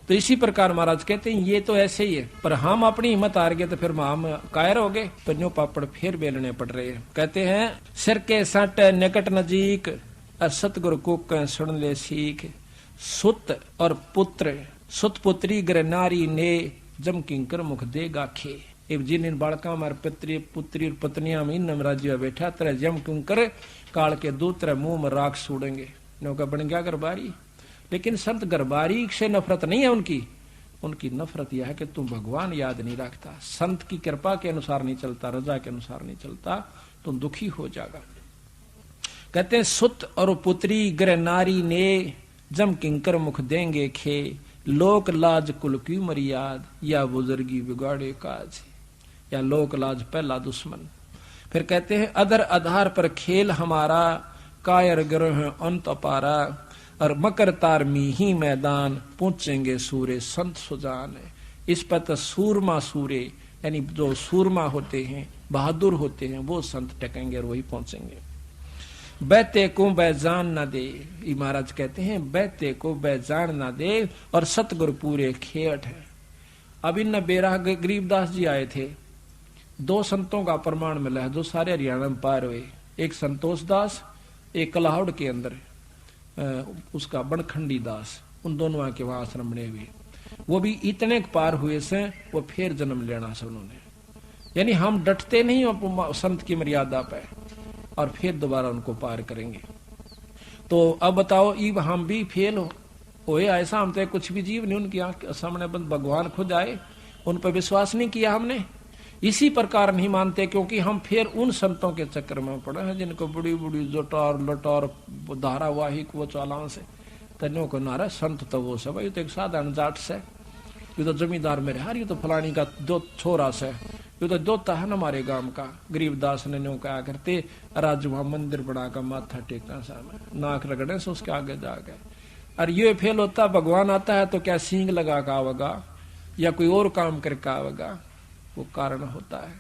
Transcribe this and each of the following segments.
तो इसी प्रकार महाराज कहते हैं ये तो ऐसे ही है, पर हम अपनी हिम्मत हार गए तो फिर हम कायर हो गए, तो न्यू पापड़ फिर बेलने पड़ रहे हैं। कहते हैं सिर के सट निकट नजीक, सतगुरु को सुन ले सीख, सुत और पुत्र सुत पुत्री ग्र नारी ने, जम किंकर मुख दे गाखे। जिन इन बालका मार पुत्री पुत्री और पत्नियां में इन राज्य बैठा तरह जम किंकर काल के दूसरे मुंह में राख सूडेंगे। नौका बन गया गरबारी। लेकिन संत गरबारी से नफरत नहीं है उनकी, उनकी नफरत यह है कि तुम भगवान याद नहीं रखता, संत की कृपा के अनुसार नहीं चलता, रजा के अनुसार नहीं चलता, तुम दुखी हो जाएगा। कहते हैं सुत और पुत्री ग्र नारी ने, जम किंकर मुख देंगे खे, लोक लाज कुल की मर्याद, या बुजुर्गी बिगाड़े काज, या लोक लाज पहला दुश्मन। फिर कहते हैं अदर आधार पर खेल हमारा, कायर ग्रह अंत अपारा, और मकर तार मीही मैदान, पहुंचेंगे सूरे संत सुजान। इस पर तो सूरमा सूरे, यानी जो सूरमा होते हैं बहादुर होते हैं वो संत टकेंगे और वही पहुंचेंगे। बैते को बैजान न दे, महाराज कहते हैं बैते को बैजान न दे, और सतगुरु पूरे खेट है। अब इन बेराह गरीबदास जी आए थे, दो संतों का प्रमाण मिला है जो सारे हरियाणा में पार हुए, एक संतोष दास, एक कलाहौड़ के अंदर उसका बनखंडी दास, उन दोनों आके वहां आश्रम बने हुए। वो भी इतने पार हुए से वो फिर जन्म लेना से उन्होंने, यानी हम डटते नहीं हो संत की मर्यादा पे, और फिर दोबारा उनको पार करेंगे। तो अब बताओ इब हम भी फेल होए ऐसा, हम तो कुछ भी जीव नहीं उनकी आंख सामने बंद, भगवान खुद आए, उन पर विश्वास नहीं किया हमने, इसी प्रकार नहीं मानते, क्योंकि हम फिर उन संतों के चक्कर में पड़े हैं जिनको बड़ी बड़ी जोटार लटार धारावाहिक वो चालान से तन्यों को नारा संत तो वो सब, ये तो एक साधारण जाट से, ये तो जमींदार मेरे हार, ये तो फलानी का दो छोरा से, ये तो दोता है ना हमारे गांव का। गरीबदास ने न्यों कहा करते, राज वहां मंदिर बनाकर माथा टेकना सामने, नाक रगड़े से उसके आगे जा गए। और ये फेल होता, भगवान आता है तो क्या सींग लगा का आवेगा या कोई और काम करके आवेगा, वो कारण होता है।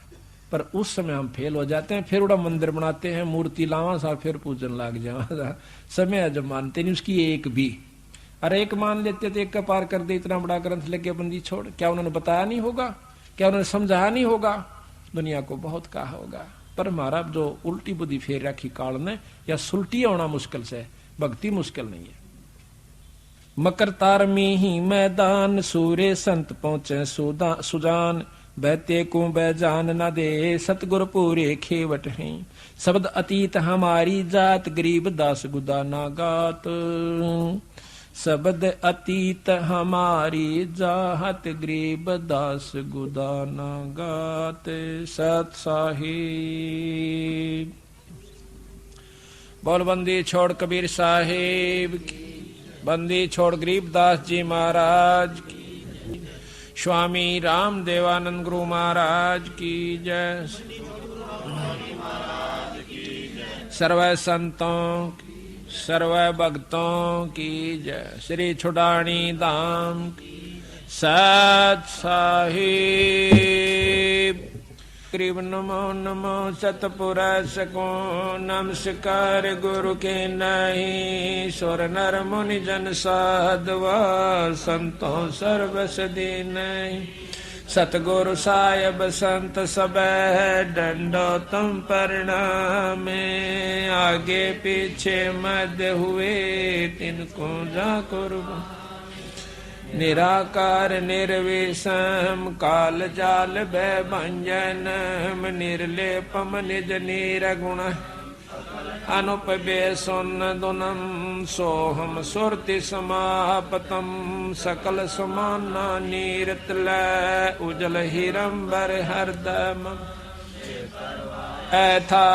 पर उस समय हम फेल हो जाते हैं, फिर उड़ा मंदिर बनाते हैं, मूर्ति लावा सा, फिर पूजन लाग जावा, समय जब मानते नहीं उसकी एक भी। अरे एक मान लेते तो एक का पार कर दे, इतना बड़ा ग्रंथ लेके बंदी छोड़, क्या उन्होंने बताया नहीं होगा, क्या उन्होंने समझाया नहीं होगा, दुनिया को बहुत कहा होगा। पर हमारा जो उल्टी बुद्धि फेर रखी काल ने, या सुलटी होना मुश्किल से, भक्ति मुश्किल नहीं है। मकर तार में ही मैदान, सूर्य संत पहुंचे सुजान, बहते को बैजान न दे, सतगुरु पूरे खेवट हैं, शब्द अतीत हमारी जात, गरीब दास गुदा ना गात। शब्द अतीत हमारी जात, गरीब दास गुदा ना गात। सत साहिब बोल, बंदी छोड़ कबीर साहिब की, बंदी छोड़ गरीबदास जी महाराज की, स्वामी राम देवानंद गुरु महाराज की जय। सर्व संतों की, सर्व भक्तों की जय। श्री छुड़ानी धाम की सत साहिब। करीब नमो नमो सतपुरुष को, नमस्कार गुरु के नहीं, सुर नर मुनि जन साधवा, संतों सर्वस दीन नहीं। सतगुरु साहिब संत सब डंडो तुम प्रणामे, आगे पीछे मध्य हुए तिनको जा कुर्बान। निराकार निर्विषम, काल जाल भय भंजनम, निर्लेपम निज निर्गुण, अनुपबे सुनदुनम, सोहम सुरति समापतम, सकल समाना नीरतलय, उजल हिरंबर हरदम। ऐथा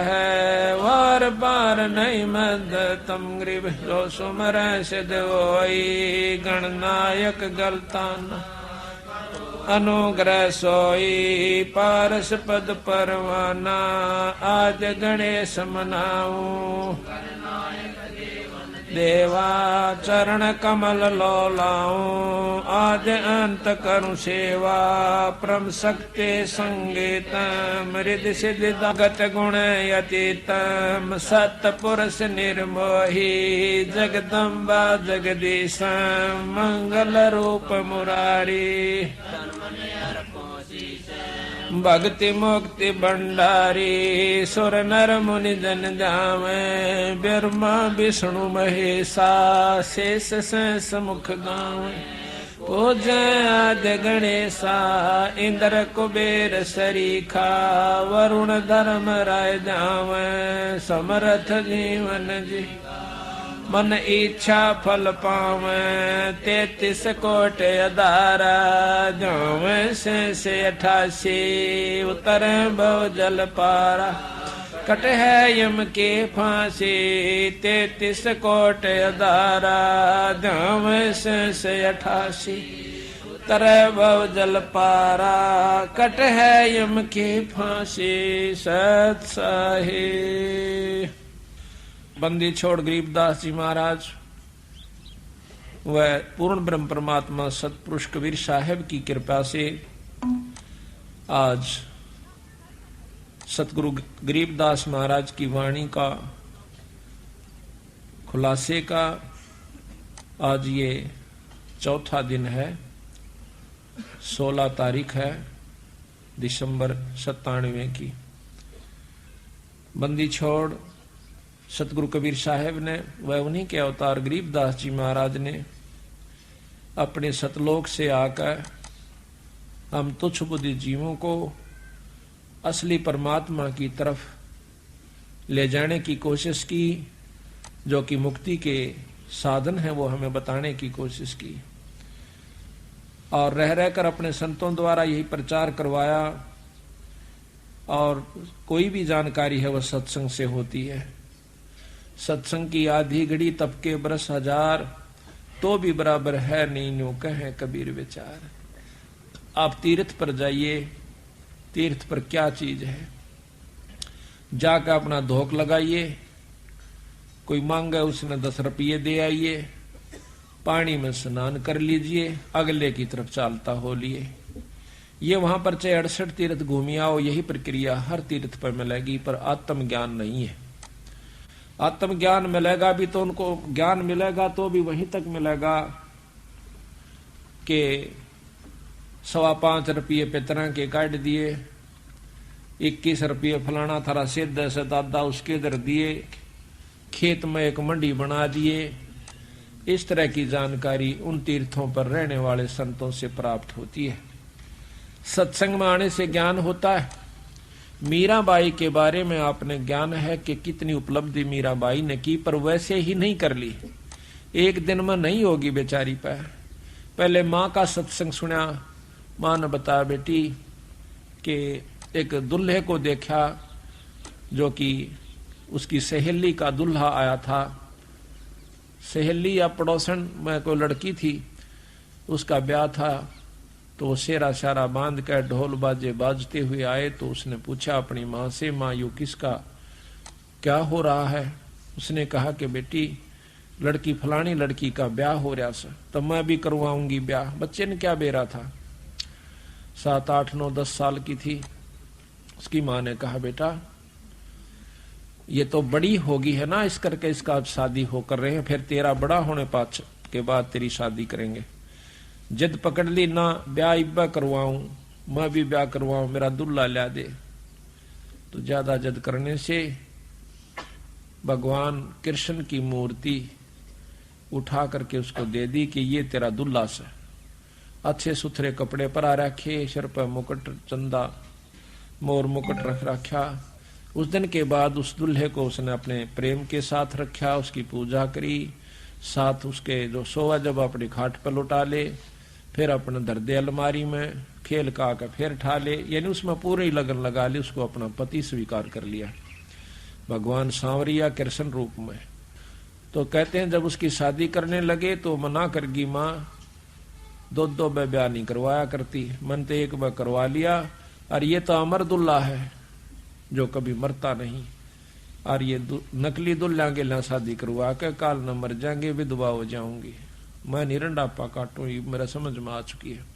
है वार बार नहीं मदतम, गरीब जो सुमर सिद्ध होई, गणनायक गलतान अनुग्रह सोई, पारस पद परवाना, आज गणेश मनाऊं, देवा चरण कमल लो लाऊं, आज अंत करूं सेवा, परम शक्ति संगीतम, रिद्धि सिद्धि गत गुण अतीतम, सतपुरुष निर्मोही, जगदम्बा जगदीशम, मंगल रूप मुरारी, भक्ति मुक्ति भंडारी, सुर नर मुनि जन जावे, ब्रह्मा विष्णु महेशा, शेष शेष मुख गावे, पूज्य आदि गणेशा, इंद्र कुबेर सरीखा, वरुण धर्म राय जावे, समर्थ जीवन जी, मन इच्छा फल पावे, 33 कोट अदारा, जावे से 88, उतर भव जल पारा, कट है यम के फांसी, 33 कोट अदारा, जावे से 88, उतर भव जल पारा, कट है यम के फांसी। सत साहिब। बंदी छोड़ गरीबदास जी महाराज वह पूर्ण ब्रह्म परमात्मा सतपुरुष कबीर साहब की कृपा से आज सतगुरु गरीबदास महाराज की वाणी का खुलासे का आज ये चौथा दिन है। 16 तारीख है दिसंबर 97 की। बंदी छोड़ सतगुरु कबीर साहब ने वह उन्हीं के अवतार गरीबदास जी महाराज ने अपने सतलोक से आकर हम तुच्छ बुद्धि जीवों को असली परमात्मा की तरफ ले जाने की कोशिश की, जो कि मुक्ति के साधन है वो हमें बताने की कोशिश की, और रह रहकर अपने संतों द्वारा यही प्रचार करवाया। और कोई भी जानकारी है वह सत्संग से होती है। सत्संग की आधी घड़ी तब के बरस हजार, तो भी बराबर है नहीं न्यू कहे कबीर विचार। आप तीर्थ पर जाइए, तीर्थ पर क्या चीज है, जाकर अपना धोख लगाइए, कोई मांगे उसने 10 रुपये दे आइए, पानी में स्नान कर लीजिए, अगले की तरफ चालता हो लिए। ये वहां पर चाहे 68 तीर्थ घूमी आओ, यही प्रक्रिया हर तीर्थ पर मिलेगी, पर आत्मज्ञान नहीं है। आत्मज्ञान मिलेगा भी तो उनको ज्ञान मिलेगा तो भी वहीं तक मिलेगा कि 5.25 रुपये पितरा के काट दिए, 21 रुपये फलाना थारा सिद्ध से दादा उसके दर दिए, खेत में एक मंडी बना दिए। इस तरह की जानकारी उन तीर्थों पर रहने वाले संतों से प्राप्त होती है। सत्संग में आने से ज्ञान होता है। मीराबाई के बारे में आपने ज्ञान है कि कितनी उपलब्धि मीराबाई ने की, पर वैसे ही नहीं कर ली। एक दिन में नहीं होगी बेचारी पर। पहले माँ का सत्संग सुना, माँ ने बताया बेटी कि एक दुल्हे को देखा जो कि उसकी सहेली का दुल्हा आया था। सहेली या पड़ोसन में कोई लड़की थी, उसका ब्याह था, तो वो सेरा सारा बांध कर ढोल बाजे बाजते हुए आए। तो उसने पूछा अपनी माँ से, माँ यू किसका क्या हो रहा है? उसने कहा कि बेटी लड़की फलानी लड़की का ब्याह हो रहा था, तो मैं भी करवाऊंगी ब्याह। बच्चे ने क्या बेरा था, 7, 8, 9, 10 साल की थी। उसकी माँ ने कहा बेटा ये तो बड़ी होगी है ना, इस करके इसका अब शादी हो कर रहे हैं, फिर तेरा बड़ा होने पाछ के बाद तेरी शादी करेंगे। जिद पकड़ ली ना, ब्याह इब्बा करवाऊं, मैं भी ब्याह करवाऊं, मेरा दुल्ला ला दे। तो ज्यादा जिद करने से भगवान कृष्ण की मूर्ति उठा करके उसको दे दी कि ये तेरा दुल्ला से। अच्छे सुथरे कपड़े पर आ रखे, सिर पर मुकुट चंदा मोर मुकुट रख रखा। उस दिन के बाद उस दुल्हे को उसने अपने प्रेम के साथ रखा, उसकी पूजा करी, साथ उसके जो सोवा जब अपनी खाट पर लुटा ले, फिर अपने दर्दे अलमारी में खेल का आकर फिर ठा ले, यानी उसमें पूरी लगन लगा ली, उसको अपना पति स्वीकार कर लिया भगवान सांवरिया कृष्ण रूप में। तो कहते हैं जब उसकी शादी करने लगे तो मना कर गई माँ, 2 ब्याह नहीं करवाया करती, मन तो एक बार करवा लिया, और ये तो अमर दुल्ला है जो कभी मरता नहीं। और ये नकली दुल्हा के ला शादी करवा के काल न मर जाएंगे, विधवा हो जाऊंगी, मैं निरंडापा काटू, ये मेरा समझ में आ चुकी है।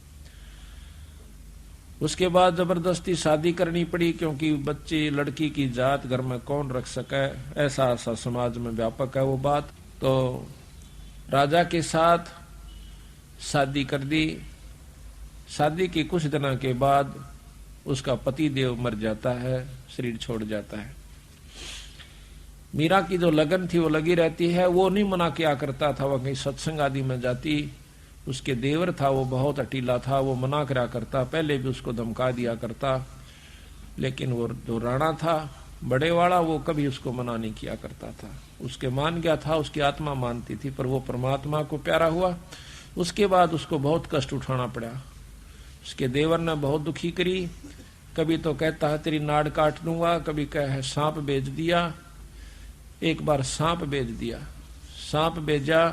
उसके बाद जबरदस्ती शादी करनी पड़ी, क्योंकि बच्चे लड़की की जात घर में कौन रख सके, ऐसा समाज में व्यापक है वो बात। तो राजा के साथ शादी कर दी। शादी के कुछ दिनों के बाद उसका पति देव मर जाता है, शरीर छोड़ जाता है। मीरा की जो लगन थी वो लगी रहती है। वो नहीं मना किया करता था, वह कहीं सत्संग आदि में जाती। उसके देवर था वो बहुत अटीला था, वो मना करा करता, पहले भी उसको धमका दिया करता, लेकिन वो जो राणा था बड़े वाला, वो कभी उसको मना नहीं किया करता था। उसके मान गया था, उसकी आत्मा मानती थी, पर वो परमात्मा को प्यारा हुआ। उसके बाद उसको बहुत कष्ट उठाना पड़ा। उसके देवर ने बहुत दुखी करी, कभी तो कहता है तेरी नाड़ काट दूंगा, कभी कहे सांप बेच दिया। एक बार सांप बेच दिया, सांप बेचा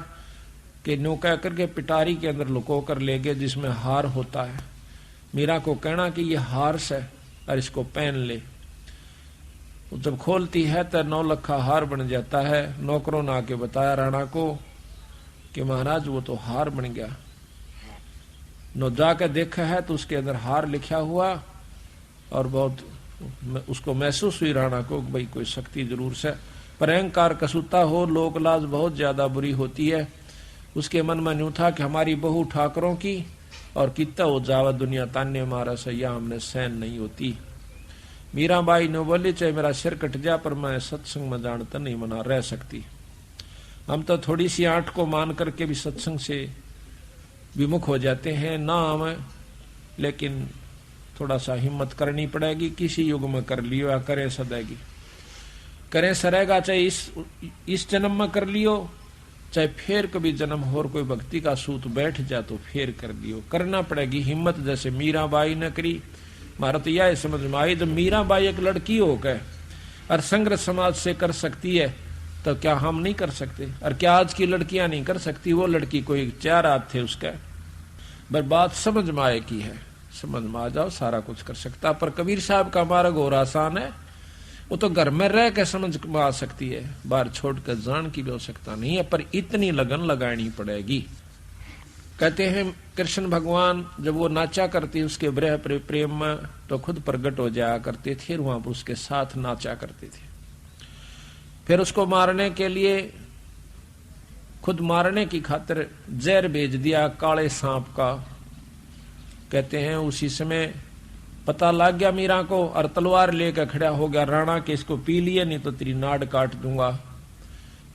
कि नो कह करके पिटारी के अंदर लुको कर ले गए, जिसमें हार होता है। मीरा को कहना कि ये हार से और इसको पहन ले। जब खोलती है तो 9 लखा हार बन जाता है। नौकरों ने आके बताया राणा को कि महाराज वो तो हार बन गया। नो जाकर देखा है तो उसके अंदर हार लिखा हुआ, और बहुत उसको महसूस हुई राणा को भाई कोई शक्ति जरूर से। पर अहंकार कसूता हो, लोक लाज बहुत ज्यादा बुरी होती है। उसके मन में न्यू था कि हमारी बहू ठाकरों की, और कितना हो जावा दुनिया तान्य मारा सैया हमने सहन नहीं होती। मीराबाई ने बोली चाहे मेरा सिर कट जा, पर मैं सत्संग में जानता नहीं मना रह सकती। हम तो थोड़ी सी आंट को मान करके भी सत्संग से विमुख हो जाते हैं ना हमें, लेकिन थोड़ा सा हिम्मत करनी पड़ेगी। किसी युग में कर लियो या करें सदैगी, करें सरेगा, चाहे इस जन्म में कर लियो, चाहे फिर कभी जन्म और कोई भक्ति का सूत बैठ जा तो फिर कर लियो, करना पड़ेगी हिम्मत। जैसे मीराबाई ने करी। मारा तो यह समझ में आई, जब मीराबाई एक लड़की होकर और संग्रह समाज से कर सकती है तो क्या हम नहीं कर सकते? और क्या आज की लड़कियां नहीं कर सकती? वो लड़की कोई 4 हाथ थे उसका, पर बात समझ में आए की है, समझ में आ जाओ सारा कुछ कर सकता। पर कबीर साहब का मार्ग और आसान है, वो तो घर में रह के समझ में आ सकती है, बाहर छोड़कर जान की भी आवश्यकता नहीं है, पर इतनी लगन लगानी पड़ेगी। कहते हैं कृष्ण भगवान जब वो नाचा करते उसके ब्रह प्रेम में, तो खुद प्रकट हो जाया करते थे, वहां पर उसके साथ नाचा करते थे। फिर उसको मारने के लिए, खुद मारने की खातिर जहर भेज दिया काले सांप का। कहते हैं उसी समय पता लग गया मीरा को, और तलवार लेकर खड़ा हो गया राणा के इसको पी लिए नहीं तो तेरी नाड़ काट दूंगा।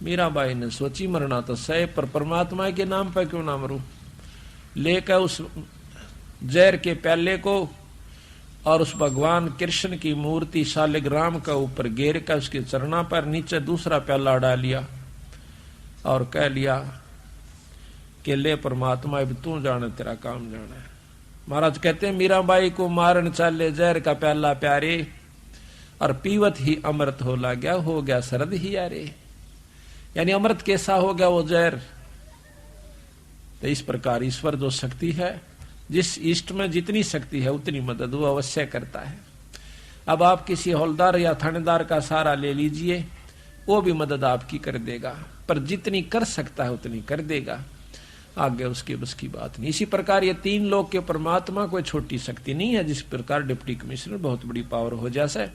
मीराबाई ने सोची मरना तो सही, पर परमात्मा के नाम पर क्यों ना मरूं। लेकर उस जहर के प्याले को और उस भगवान कृष्ण की मूर्ति शालिग्राम का ऊपर घेर कर उसके चरणा पर नीचे दूसरा प्याला डाल लिया और कह लिया कि ले परमात्मा अब तू जाने तेरा काम जाना है। महाराज कहते हैं मीराबाई को मारन चाले जहर का प्याला प्यारे, और पीवत ही अमृत हो गया शरद ही यारे। यानी अमृत कैसा हो गया वो जहर। तो इस प्रकार ईश्वर जो शक्ति है, जिस इष्ट में जितनी शक्ति है उतनी मदद वो अवश्य करता है। अब आप किसी हौलदार या थानेदार का सहारा ले लीजिए, वो भी मदद आपकी कर देगा, पर जितनी कर सकता है उतनी कर देगा, आगे उसके बस की बात नहीं। इसी प्रकार ये 3 लोग के परमात्मा कोई छोटी शक्ति नहीं है। जिस प्रकार डिप्टी कमिश्नर बहुत बड़ी पावर हो जाए,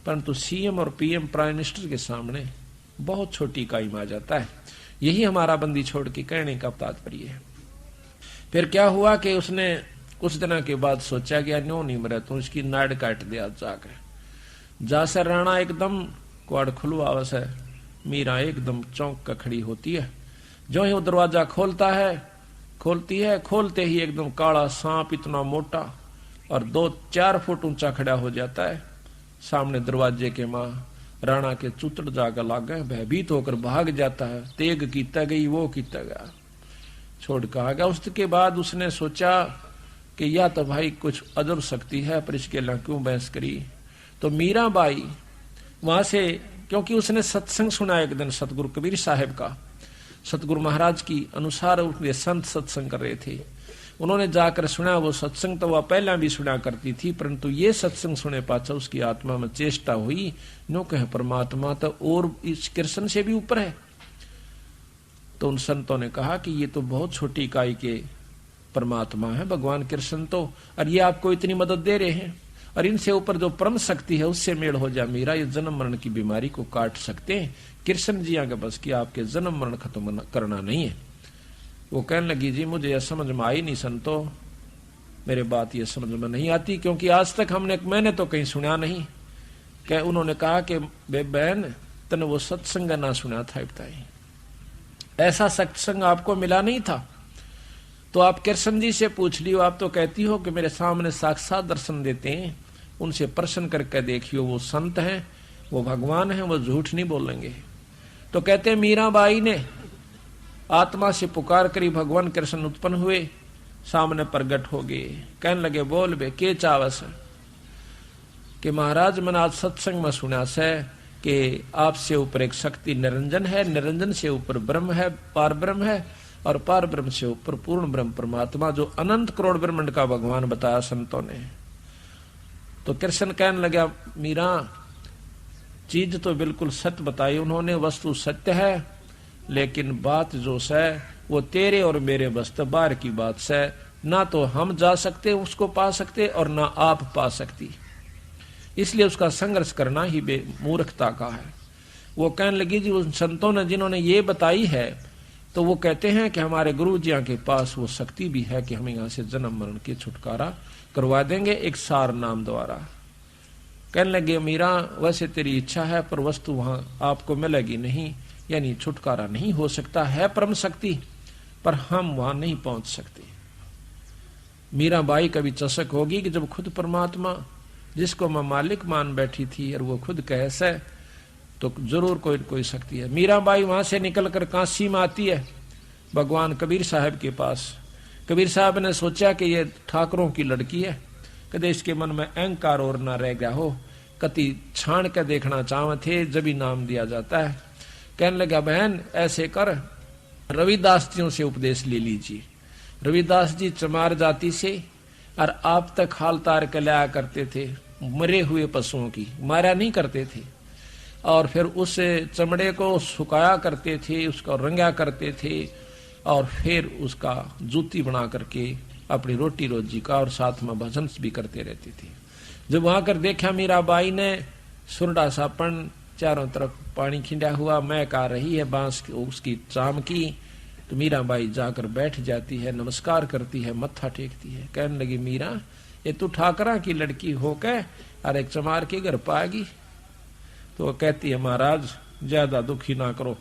परंतु सीएम और पीएम प्राइम मिनिस्टर के सामने बहुत छोटी इकाई में आ जाता है। यही हमारा बंदी छोड़ के कहने का तात्पर्य है। फिर क्या हुआ कि उसने कुछ दिन के बाद सोचा कि नो नहीं मरा तो उसकी नाड़ काट दिया जाकर। जासे राणा एकदम क्वाड़ खुलवा से मीरा एकदम चौंक कर खड़ी होती है। जो ही वो दरवाजा खोलती है, खोलते ही एकदम काला सांप इतना मोटा और 2-4 फुट ऊंचा खड़ा हो जाता है सामने दरवाजे के। मां राणा के चुतड़ जाकर लाग गए, भयभीत होकर भाग जाता है। तेग कीता गई वो कीता गया, छोड़ कहा गया। उसके बाद उसने सोचा कि यह तो भाई कुछ अजब शक्ति है, पर इसके लिए क्यों बहस करी। तो मीराबाई वहां से, क्योंकि उसने सत्संग सुना एक दिन सतगुरु कबीर साहब का, सतगुरु महाराज की अनुसार उसने संत सत्संग कर रहे थे। उन्होंने जाकर सुना। वो सत्संग तो वह पहला भी सुना करती थी, परंतु ये सत्संग सुने पाछा उसकी आत्मा में चेष्टा हुई, नो कहे परमात्मा तो और इस कृष्ण से भी ऊपर है। तो उन संतों ने कहा कि ये तो बहुत छोटी इकाई के परमात्मा है भगवान कृष्ण तो, और ये आपको इतनी मदद दे रहे हैं, और इनसे ऊपर जो परम शक्ति है उससे मेल हो जा मीरा, ये जन्म मरण की बीमारी को काट सकते हैं। कृष्ण जी आगे बस कि आपके जन्म मरण खत्म करना नहीं है। वो कहने लगी जी मुझे यह समझ में आई नहीं संतो, मेरे बात ये समझ में नहीं आती, क्योंकि आज तक मैंने तो कहीं सुना नहीं। क्या उन्होंने कहा कि बहन तने वो सत्संग ना सुना था, बताई ऐसा सत्संग आपको मिला नहीं था तो आप कृष्ण जी से पूछ लियो। आप तो कहती हो कि मेरे सामने साक्षात दर्शन देते हैं, उनसे प्रश्न करके देखियो, वो संत हैं, वो भगवान हैं, वो झूठ नहीं बोलेंगे। तो कहते हैं मीराबाई ने आत्मा से पुकार करी, भगवान कृष्ण उत्पन्न हुए, सामने प्रगट हो गए, कहने लगे बोल बे के चावस कि महाराज मैंने आज सत्संग में सुना से कि आपसे ऊपर एक शक्ति निरंजन है, निरंजन से ऊपर ब्रह्म है, पार ब्रह्म है, और पार ब्रह्म से ऊपर पूर्ण ब्रह्म परमात्मा जो अनंत करोड़ ब्रह्मांड का भगवान बताया संतों ने। तो कृष्ण कहने लगा मीरा चीज तो बिल्कुल सत्य बताई उन्होंने, वस्तु सत्य है, लेकिन बात जो है वो तेरे और मेरे बस बाहर की बात है, ना तो हम जा सकते उसको पा सकते और ना आप पा सकती, इसलिए उसका संघर्ष करना ही मूर्खता का है। वो कहने लगी जी उन संतों ने जिन्होंने ये बताई है तो वो कहते हैं कि हमारे गुरु जी के पास वो शक्ति भी है कि हम यहाँ से जन्म मरण की छुटकारा करवा देंगे एक सार नाम द्वारा। कहने लगे मीरा वैसे तेरी इच्छा है पर वस्तु वहां आपको मिलेगी नहीं, यानी छुटकारा नहीं हो सकता है परम शक्ति, पर हम वहां नहीं पहुंच सकते। मीराबाई कभी चसक होगी कि जब खुद परमात्मा जिसको मैं मालिक मान बैठी थी और वो खुद कैसे, तो जरूर कोई कोई शक्ति है। मीराबाई वहां से निकलकर काशी में आती है भगवान कबीर साहब के पास। कबीर साहब ने सोचा कि ये ठाकरों की लड़की है, कदे इसके मन में अहंकार और ना रह गया हो, कति छाण के देखना चाहते थे जब ही नाम दिया जाता है। कहने लगा बहन ऐसे कर रविदास जियों से उपदेश ले लीजिए। रविदास जी चमार जाति से और आप तक हाल तार के लाया करते थे मरे हुए पशुओं की, मारा नहीं करते थे, और फिर उस चमड़े को सुखाया करते थे, उसका रंगा करते थे, और फिर उसका जूती बना करके अपनी रोटी रोजी का और साथ में भजन भी करते रहते थे। जब वहां कर देखा मीराबाई ने सुरडा सापन चारों तरफ पानी खिंडा हुआ महक आ रही है बांस उसकी चाम की, तो मीराबाई जाकर बैठ जाती है, नमस्कार करती है, मत्था टेकती है। कहने लगी मीरा ये तू ठाकरा की लड़की होकर और एक चमार के घर पाएगी? तो वो कहती है महाराज ज्यादा दुखी ना करो,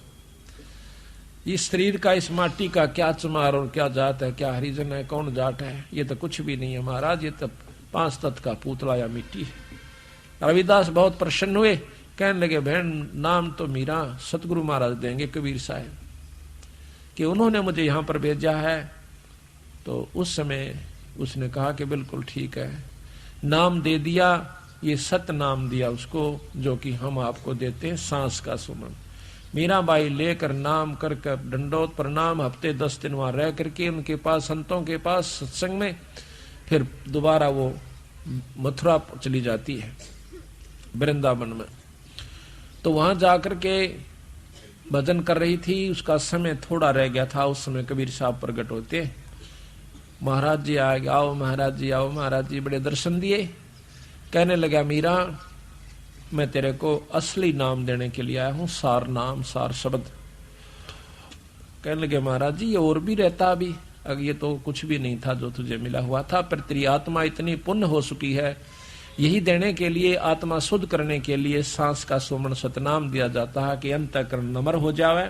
इस शरीर का इस माटी का क्या चमार और क्या जात है, क्या हरिजन है, कौन जाट है, ये तो कुछ भी नहीं है महाराज, ये तो 5 तत्व का पुतला या मिट्टी है। रविदास बहुत प्रसन्न हुए, कहने लगे बहन नाम तो मीरा सतगुरु महाराज देंगे कबीर साहब कि उन्होंने मुझे यहाँ पर भेजा है। तो उस समय उसने कहा कि बिल्कुल ठीक है, नाम दे दिया, ये सत नाम दिया उसको जो कि हम आपको देते हैं सांस का सुमन। मीराबाई लेकर नाम करके दंडोत प्रणाम, हफ्ते 10 दिन वहां रह करके उनके पास संतों के पास सत्संग में, फिर दोबारा वो मथुरा चली जाती है वृंदावन में। तो वहां जाकर के भजन कर रही थी, उसका समय थोड़ा रह गया था। उस समय कबीर साहब प्रकट होते, महाराज जी आए, आओ महाराज जी आओ। महाराज जी बड़े दर्शन दिए, कहने लगा मीरा मैं तेरे को असली नाम देने के लिए आया हूं, सार नाम सार शब्द। कहने लगे महाराज जी ये और भी रहता अभी, अगर ये तो कुछ भी नहीं था जो तुझे मिला हुआ था, पर तेरी आत्मा इतनी पुण्य हो चुकी है, यही देने के लिए आत्मा शुद्ध करने के लिए सांस का सुमन सतनाम दिया जाता है कि अंतःकरण नम्र हो जावे,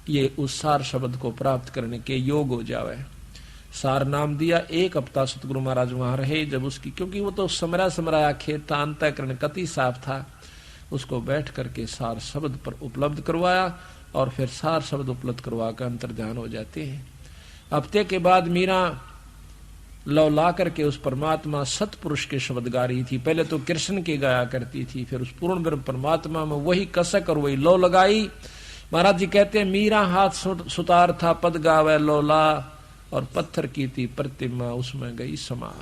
ये उस सार शब्द को प्राप्त करने के योग हो जावे। सार नाम दिया। 1 हफ्ता सतगुरु महाराज वहां रहे, जब उसकी क्योंकि वो तो समरा समराया खेत था, अंतःकरण कति साफ था, उसको बैठ करके सार शब्द पर उपलब्ध करवाया और फिर सार शब्द उपलब्ध करवा कर अंतर्ध्यान हो जाते हैं। हफ्ते के बाद मीरा लौ ला करके उस परमात्मा सतपुरुष के शब्द गा रही थी। पहले तो कृष्ण के गाया करती थी, फिर उस पूर्ण ब्रह्म परमात्मा में वही कसक और वही लौ लगाई। महाराज जी कहते हैं मीरा हाथ सुतार था पद गावे लोला, और पत्थर की थी प्रतिमा उसमें गई समा।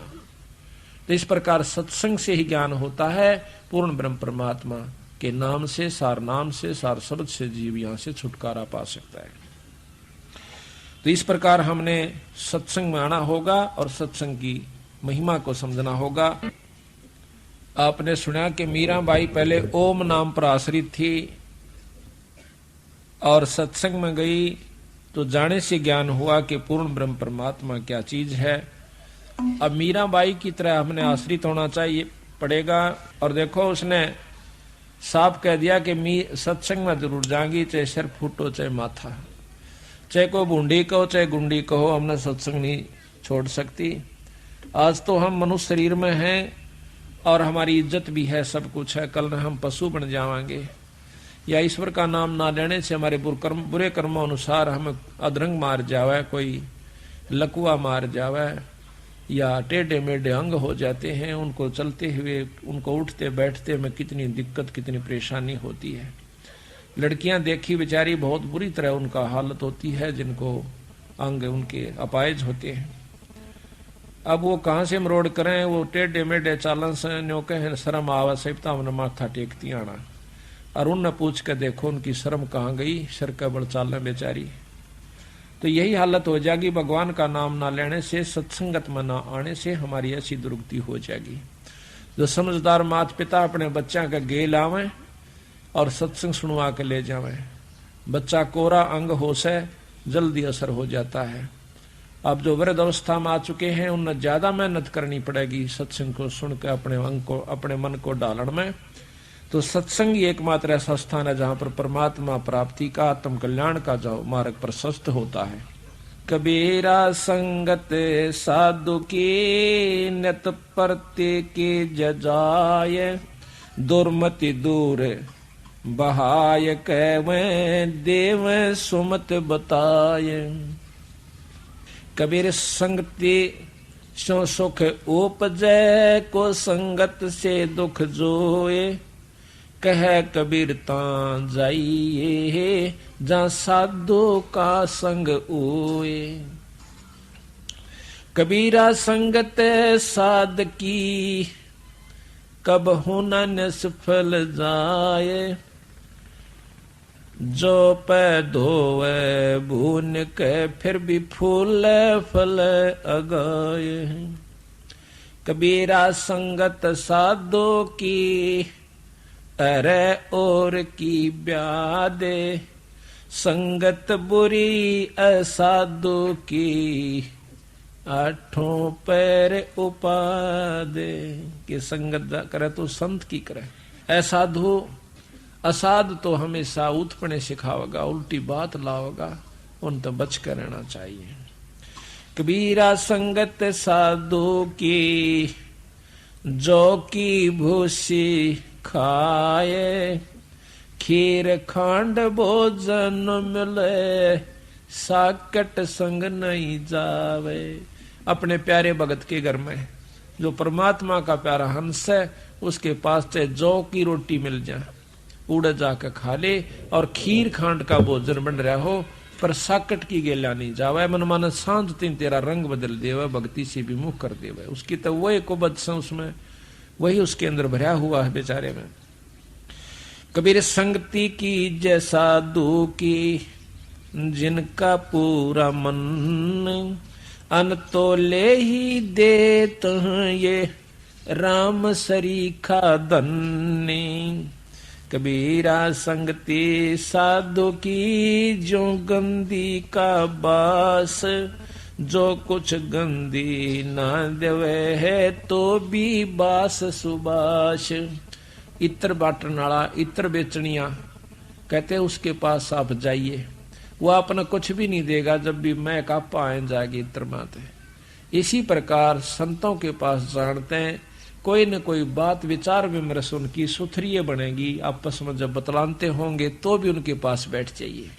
तो इस प्रकार सत्संग से ही ज्ञान होता है। पूर्ण ब्रह्म परमात्मा के नाम से, सार शब्द से जीव यहां से छुटकारा पा सकता है। तो इस प्रकार हमने सत्संग में आना होगा और सत्संग की महिमा को समझना होगा। आपने सुना कि मीराबाई पहले ओम नाम पर आश्रित थी और सत्संग में गई तो जाने से ज्ञान हुआ कि पूर्ण ब्रह्म परमात्मा क्या चीज है। अब मीराबाई की तरह हमने आश्रित होना चाहिए पड़ेगा। और देखो उसने साफ कह दिया कि सत्संग में जरूर जाएंगी, चाहे सिर फूटो चाहे माथा, चाहे को बूंदी कहो चाहे गुंडी कहो, हमने सत्संग नहीं छोड़ सकती। आज तो हम मनुष्य शरीर में हैं और हमारी इज्जत भी है, सब कुछ है, कल हम पशु बन जाएंगे या ईश्वर का नाम ना लेने से हमारे बुरे कर्मों अनुसार हमें अधरंग मार जावे, कोई लकुआ मार जावे या टेढ़े मेढ़े अंग हो जाते हैं। उनको चलते हुए, उनको उठते बैठते में कितनी दिक्कत कितनी परेशानी होती है। लड़कियां देखी बेचारी बहुत बुरी तरह उनका हालत होती है, जिनको अंग उनके अपायज होते हैं। अब वो कहाँ से मरोड़ करें, वो टेढ़े मेढ़े चालन से न्यो कहे शर्म आवा सहिता हमने माथा टेकती आना। और उनने पूछ के देखो उनकी शर्म कहाँ गई, सर का बड़ चालन बेचारी। तो यही हालत हो जाएगी। भगवान का नाम ना लेने से, सत्संगत में ना आने से हमारी ऐसी दुर्गति हो जाएगी। जो समझदार माता पिता अपने बच्चा का गे लावे और सत्संग सुनवा के ले जावे, बच्चा कोरा अंग हो से जल्दी असर हो जाता है। अब जो वृद्ध अवस्था में आ चुके हैं उन्हें ज्यादा मेहनत करनी पड़ेगी सत्संग को सुनकर अपने अंग को, अपने मन को डालने में। तो सत्संग ही एकमात्र ऐसा स्थान है जहां पर परमात्मा प्राप्ति का, आत्म कल्याण का जो मार्ग प्रशस्त होता है। कबीरा संगत साधु की नित परते के जजाय, दुर्मति दूर बहाय कहवे देव सुमत बताए। कबीर संगति सो सुख उपजय, को संगत से दुख जोए, कह कबीर तां जाइए जहां साधु का संग ओए। कबीरा संगत साध की, कब होना निष्फल जाए, जो पै धोवे भून के फिर भी फूल फल अगाए। कबीरा संगत साधो की, अरे और की ब्यादे, संगत बुरी असाधु की, आठों पैर उपादे। कि संगत करे तो संत की करे, असाधु असाध तो हमेशा उत्पने सिखावेगा, उल्टी बात लावेगा, उन तो बच कर रहना चाहिए। कबीरा संगत साधु की, जो की भूसी खाए, खीर खांड भोजन मिले, साकट संग नहीं जावे। अपने प्यारे भगत के घर में जो परमात्मा का प्यारा हंस है, उसके पास चाहे जौ की रोटी मिल जाए, उड़ जाकर खा ले, और खीर खांड का भोजन बन रहा हो पर साकट की गेला नहीं जावे। मन माना शांत तीन तेरा रंग बदल देवे, भक्ति से विमुख कर देवे। उसकी तो वही कुबद से उसमें वही उसके अंदर भरा हुआ है बेचारे में। कबीर संगति की जैसा दू की, जिनका पूरा मन, अन तो ले ही देत ये राम सरीखा धन्नी। कबीरा संगति साधु की, जो गंदी का बास, जो कुछ गंदी ना देवे है तो भी बास सुबास। इत्र बाटन वाला, इत्र बेचनिया कहते उसके पास आप जाइए, वो अपना कुछ भी नहीं देगा जब भी मैं का पाए जाएगी इत्र माते। इसी प्रकार संतों के पास जानते हैं, कोई न कोई बात विचार विमर्श उनकी सुथरी बनेगी। आपस में जब बतलाते होंगे तो भी उनके पास बैठ जाइए,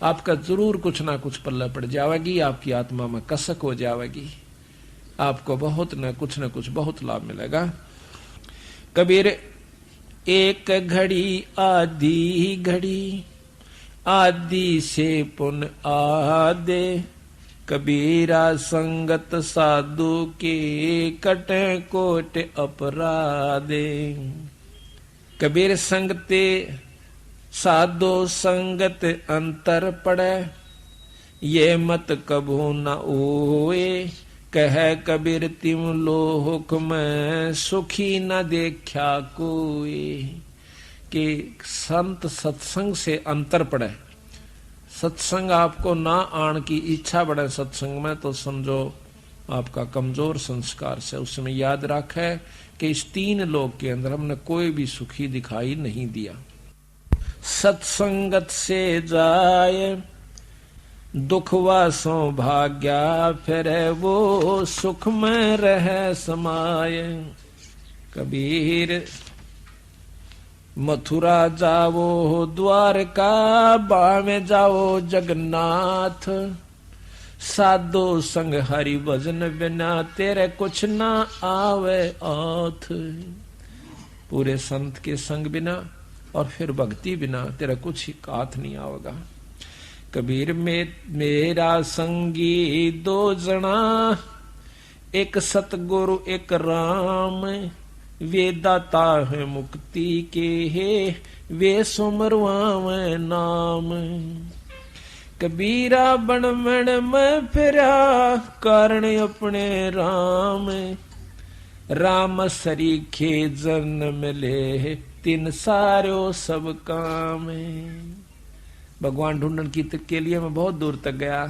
आपका जरूर कुछ ना कुछ पल्ला पड़ जाएगी, आपकी आत्मा में कसक हो जाएगी, आपको बहुत न कुछ बहुत लाभ मिलेगा। कबीर एक घड़ी आधी घड़ी, आदि से पुन आदे, कबीरा संगत साधु के कटे कोट अपराधे। कबीर संगते साधु संगत अंतर पड़े, ये मत कभू न ओए। कह कबीर तिम लोक में सुखी न देखा कोई। कि संत सत्संग से अंतर पड़े, सत्संग आपको ना आन की इच्छा बढ़े सत्संग में, तो समझो आपका कमजोर संस्कार से। उसमें याद रखे कि इस 3 लोक के अंदर हमने कोई भी सुखी दिखाई नहीं दिया। सत्संगत से जाए दुखवा सौभाग्या, फिर वो सुख में रह समाये। कबीर मथुरा जाओ द्वारका, बामे जाओ जगन्नाथ। साधो संग हरि भजन बिना, तेरे कुछ ना आवे आथ। पूरे संत के संग बिना और फिर भक्ति बिना तेरा कुछ ही हाथ नहीं आवेगा। कबीर में मेरा संगी 2 जना, एक सतगुरु एक राम। वे दाता है मुक्ति के है, वे सुमरवावे नाम। कबीरा बन मन में फिरा, कारण अपने राम। राम सरीखे जन मिले, 3 सारो सब काम। भगवान ढूंढन की के लिए मैं बहुत दूर तक गया,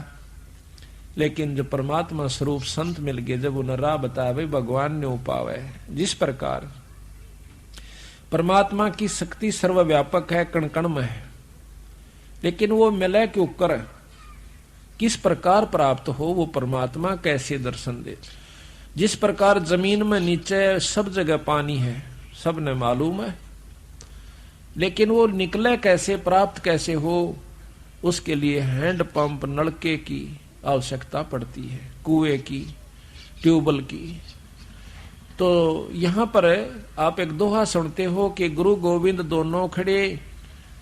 लेकिन जो परमात्मा स्वरूप संत मिल गए, जब उन्हें राह बताया, भाई भगवान ने उपावे। जिस प्रकार परमात्मा की शक्ति सर्वव्यापक है, कण कण में है, लेकिन वो मिले क्यों कर, किस प्रकार प्राप्त हो वो परमात्मा, कैसे दर्शन दे। जिस प्रकार जमीन में नीचे सब जगह पानी है, सबने मालूम है, लेकिन वो निकले कैसे, प्राप्त कैसे हो, उसके लिए हैंड पंप नलके की आवश्यकता पड़ती है, कुएं की, ट्यूबवेल की। तो यहां पर आप एक दोहा सुनते हो कि गुरु गोविंद दोनों खड़े,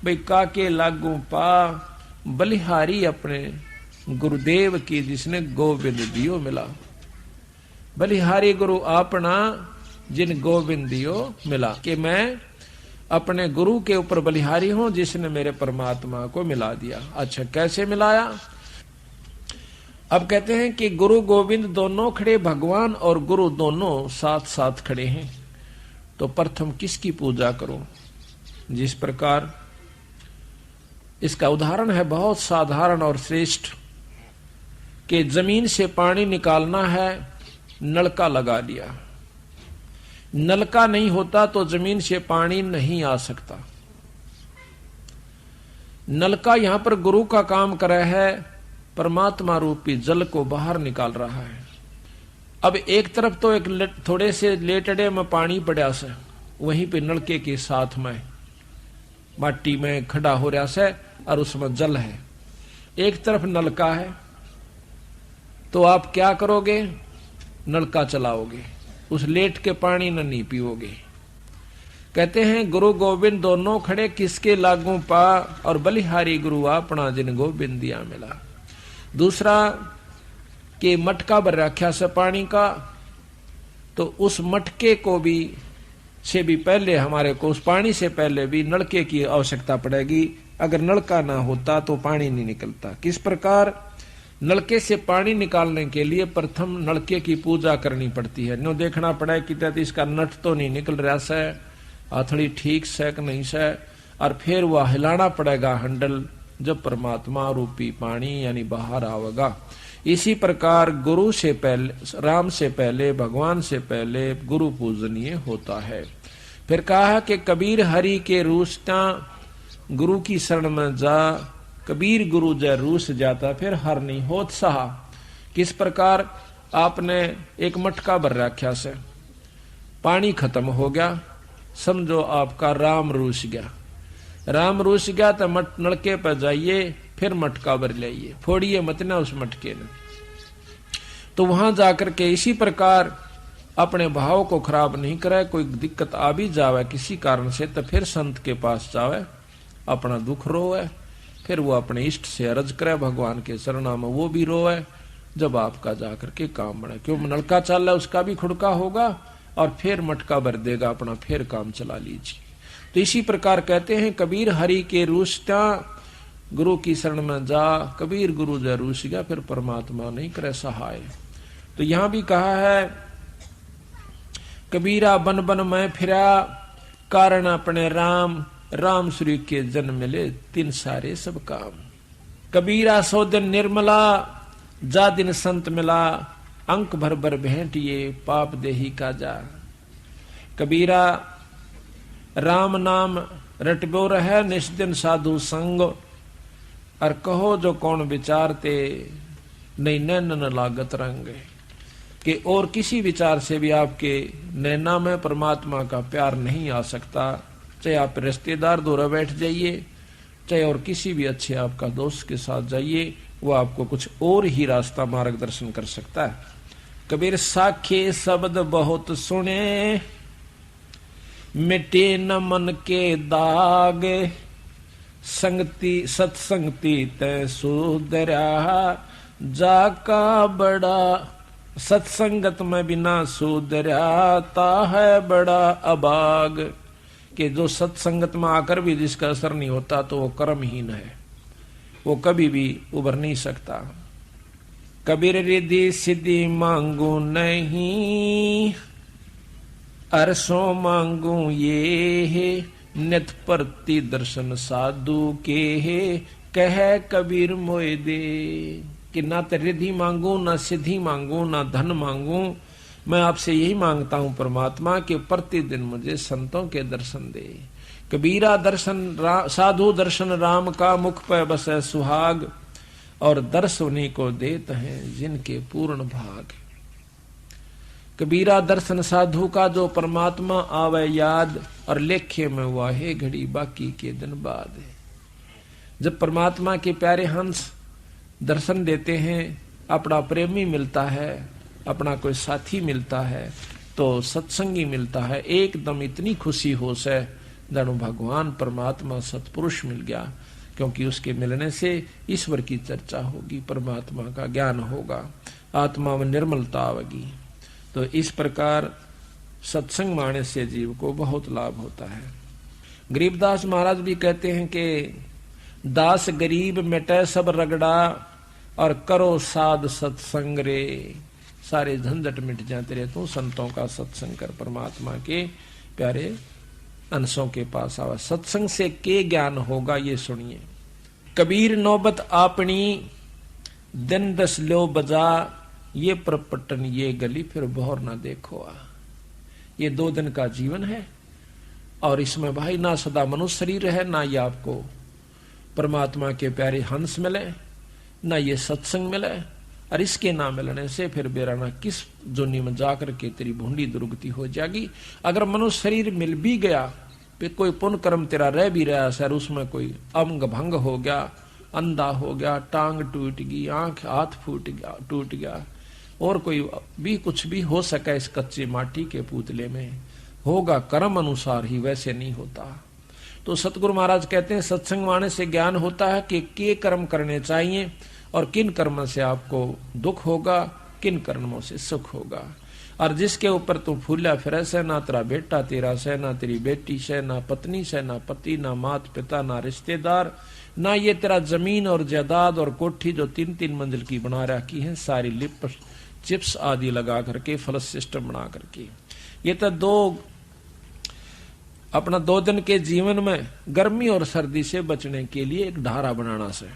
भाई काके लागू पा, बलिहारी अपने गुरुदेव की, जिसने गोविंद दियो मिला। बलिहारी गुरु आपना, जिन गोविंद दियो मिला। कि मैं अपने गुरु के ऊपर बलिहारी हूं, जिसने मेरे परमात्मा को मिला दिया। अच्छा, कैसे मिलाया? अब कहते हैं कि गुरु गोविंद दोनों खड़े, भगवान और गुरु दोनों साथ साथ खड़े हैं, तो प्रथम किसकी पूजा करो? जिस प्रकार इसका उदाहरण है बहुत साधारण और श्रेष्ठ, कि जमीन से पानी निकालना है, नलका लगा दिया। नलका नहीं होता तो जमीन से पानी नहीं आ सकता। नलका यहां पर गुरु का काम कर रहा है, परमात्मा रूपी जल को बाहर निकाल रहा है। अब एक तरफ तो एक थोड़े से लेटड़े में पानी पड़ा से, वहीं पे नलके के साथ में माटी में खड़ा हो रहा से और उसमें जल है। एक तरफ नलका है, तो आप क्या करोगे? नलका चलाओगे, उस लेट के पानी न नहीं पियोगे। कहते हैं गुरु गोविंद दोनों खड़े, किसके लागू पा, और बलिहारी गुरु अपना, जिन गोविंद दिया मिला। दूसरा कि मटका भर रखा से पानी का, तो उस मटके को भी से भी पहले हमारे को उस पानी से पहले भी नलके की आवश्यकता पड़ेगी। अगर नलका ना होता तो पानी नहीं निकलता। किस प्रकार? नलके से पानी निकालने के लिए प्रथम नलके की पूजा करनी पड़ती है। नो देखना पड़े कि इसका नट तो नहीं निकल रहा से, हथड़ी ठीक से कि नहीं से, और फिर वह हिलाना पड़ेगा हैंडल, जब परमात्मा रूपी पानी यानी बाहर आवेगा। इसी प्रकार गुरु से पहले, राम से पहले, भगवान से पहले गुरु पूजनीय होता है। फिर कहा कि कबीर हरि के रूसता, गुरु की शरण में जा, कबीर गुरु जय रूस जाता, फिर हर नहीं होत सहा। किस प्रकार? आपने एक मटका भर रखा से, पानी खत्म हो गया, समझो आपका राम रूस गया। राम रूस गया तो नलके पर जाइए, फिर मटका भर लाइए, फोड़िए मत ना उस मटके ने। तो वहां जाकर के इसी प्रकार अपने भाव को खराब नहीं करे। कोई दिक्कत आ भी जावे किसी कारण से, तो फिर संत के पास जावे, अपना दुख रोवे, फिर वो अपने इष्ट से अर्ज करे, भगवान के चरणों में वो भी रोवे, जब आपका जाकर के काम बना। क्यों नलका चल रहा उसका भी खुड़का होगा और फिर मटका भर देगा अपना, फिर काम चला लीजिए। तो इसी प्रकार कहते हैं कबीर हरि के रूसता गुरु की शरण में जा, कबीर गुरु जय रूस गया फिर परमात्मा नहीं करे सहाय। तो यहां भी कहा है कबीरा बन बन मैं फिरा, कारण अपने राम, राम श्री के जन मिले तीन सारे सब काम। कबीरा सो दिन निर्मला, जा दिन संत मिला, अंक भर भर भेंटिए पाप देही का जा। कबीरा राम नाम रटबो रहे, निष्दिन साधु संग, और कहो जो कौन विचारते, नहीं नैन न लागत रंग। कि और किसी विचार से भी आपके नैना में परमात्मा का प्यार नहीं आ सकता, चाहे आप रिश्तेदार दूर बैठ जाइए, चाहे और किसी भी अच्छे आपका दोस्त के साथ जाइए, वो आपको कुछ और ही रास्ता मार्गदर्शन कर सकता है। कबीर साखे शब्द बहुत सुने, मिटे न मन के दाग, संगति सत्संगति तय सुधरा, जाका बड़ा सत्संगत में बिना सुधराता है बड़ा अभाग। कि जो सत्संगत में आकर भी जिसका असर नहीं होता तो वो कर्महीन है, वो कभी भी उभर नहीं सकता। कबीर रिद्धि सिद्धि मांगू नहीं, अरसों मांगू ये है, नित प्रति दर्शन साधु के है, कह कबीर मोए दे। कि ना तो रिद्धि मांगू, ना सिद्धि मांगू, ना धन मांगू, मैं आपसे यही मांगता हूं परमात्मा कि प्रतिदिन मुझे संतों के दर्शन दे। कबीरा दर्शन साधु दर्शन राम का, मुख पे बसे सुहाग, और दर्श उन्हीं को देते हैं जिनके पूर्ण भाग। कबीरा दर्शन साधु का, जो परमात्मा आवे याद, और लेखे में वाहे घड़ी बाकी के दिन बाद। जब परमात्मा के प्यारे हंस दर्शन देते हैं, अपना प्रेमी मिलता है, अपना कोई साथी मिलता है, तो सत्संगी मिलता है, एकदम इतनी खुशी हो से जानो भगवान परमात्मा सतपुरुष मिल गया। क्योंकि उसके मिलने से ईश्वर की चर्चा होगी, परमात्मा का ज्ञान होगा, आत्मा में निर्मलता आवेगी। तो इस प्रकार सत्संग माने से जीव को बहुत लाभ होता है। गरीबदास महाराज भी कहते हैं कि दास गरीब मिटे सब रगड़ा, और करो साध सत्संग रे, सारे झंझट मिट जाते रहे तू संतों का सत्संग कर, परमात्मा के प्यारे अंशों के पास आवा। सत्संग से के ज्ञान होगा ये सुनिए। कबीर नौबत आपनी, दिन दस लो बजा, ये प्रपटन ये गली फिर बहुर ना देखो आ। ये 2 दिन का जीवन है, और इसमें भाई ना सदा मनुष्य शरीर है, ना ये आपको परमात्मा के प्यारे हंस मिले, ना ये सत्संग मिले, और इसके ना मिलने से फिर बेराना किस जोनी में जाकर के तेरी भूंडी दुर्गति हो जाएगी। अगर मनुष्य शरीर मिल भी गया, फिर कोई पुण्य कर्म तेरा रह भी रहा सर, उसमें कोई अंग भंग हो गया, अंधा हो गया, टांग टूट गई, आंख हाथ फूट गया, टूट गया, और कोई भी कुछ भी हो सका इस कच्चे माटी के पुतले में, होगा कर्म अनुसार ही, वैसे नहीं होता। तो सतगुरु महाराज कहते हैं सत्संग माने से ज्ञान होता है कि के कर्म करने चाहिए, और किन कर्मों से आपको दुख होगा, किन कर्मों से सुख होगा। और जिसके ऊपर तू फूला फिरे से, ना तेरा बेटा तेरा से, ना तेरी बेटी से, ना पत्नी से, ना पति, ना माता पिता, ना रिश्तेदार, ना ये तेरा जमीन और जायदाद और कोठी जो 3-3 मंजिल की बना रखी है, सारी लिप चिप्स आदि लगा करके, फ्लश सिस्टम बना करके, ये तो अपना 2 दिन के जीवन में गर्मी और सर्दी से बचने के लिए एक ढारा बनाना से,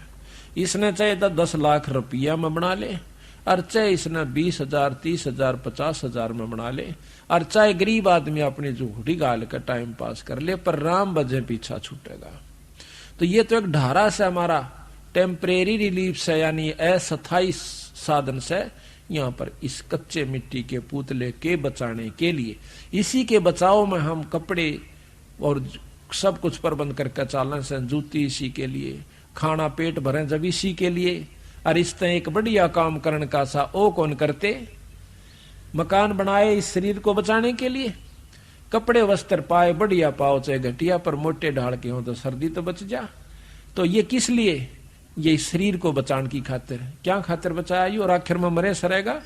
इसने चाहे 10 लाख रुपया में बना ले, और चाहे इसने 20,000, 30,000, 50,000 में बना ले, और चाहे गरीब आदमी अपनी झूठी गाल का टाइम पास कर ले, पर राम बजे पीछा छूटेगा। तो ये तो एक ढारा से हमारा टेम्परेरी रिलीफ से, यानी अस्थायी साधन से, यहाँ पर इस कच्चे मिट्टी के पुतले के बचाने के लिए, इसी के बचाव में हम कपड़े और सब कुछ प्रबंध करके चालने से, जूती इसी के लिए, खाना पेट भरे जब इसी के लिए, और इस तरह एक बढ़िया काम करने का सा ओ कौन करते, मकान बनाए इस शरीर को बचाने के लिए, कपड़े वस्त्र पाए बढ़िया पाओ चाहे घटिया, पर मोटे ढाल के हो तो सर्दी तो बच जा। तो ये किस लिए, ये शरीर को बचाने की खातिर। क्या खातिर बचाया यू, और आखिर में मरे सरेगा।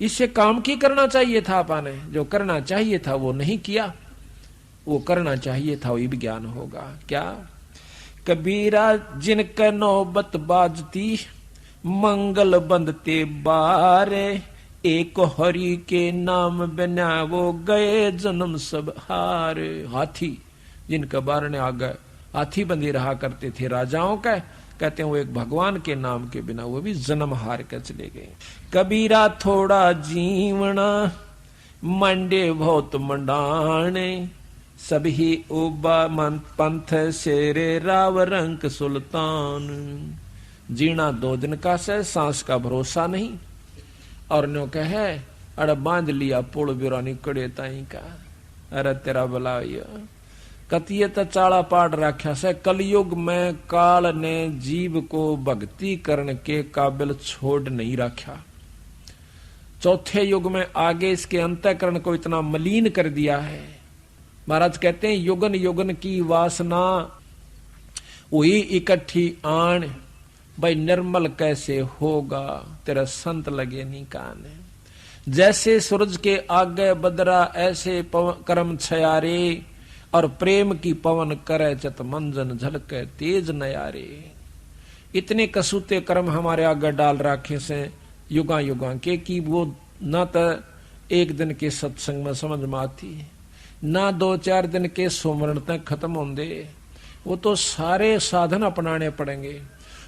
इससे काम की करना चाहिए था आपने, जो करना चाहिए था वो नहीं किया, वो करना चाहिए था वही ज्ञान होगा। क्या कबीरा जिनके नौबत बाजती, मंगल बंदते बारे, एक हरि के नाम बिना वो गए जन्म सब हारे। हाथी जिनके बारने आ गए, हाथी बंदी रहा करते थे राजाओं का, कहते हैं वो एक भगवान के नाम के बिना वो भी जन्म हार कर चले गए। कबीरा थोड़ा जीवना, मंडे बहुत मंडाने, सभी उबा मन पंथ शेरे राव रंक सुल्तान। जीना 2 दिन का से, सांस का भरोसा नहीं। और नो कहे अरे बांध लिया पुल बिरानी कड़े ताई का, अरे तेरा भला कतिये तो चाड़ा पाड़ रखा से। कलयुग में काल ने जीव को भक्ति करने के काबिल छोड़ नहीं रखा। चौथे युग में आगे इसके अंतःकरण को इतना मलिन कर दिया है। महाराज कहते हैं युगन युगन की वासना वही इकट्ठी आन, भाई निर्मल कैसे होगा, तेरा संत लगे नहीं कान। जैसे सूरज के आगे बदरा ऐसे कर्म छयारे, और प्रेम की पवन करे चत मंजन झलके तेज नयारे। इतने कसूते कर्म हमारे आगे डाल रखे से युगा युगा के कि वो न तो एक दिन के सत्संग में समझ में आती, ना 2-4 दिन के सुमरण तक खत्म होंगे। वो तो सारे साधन अपनाने पड़ेंगे।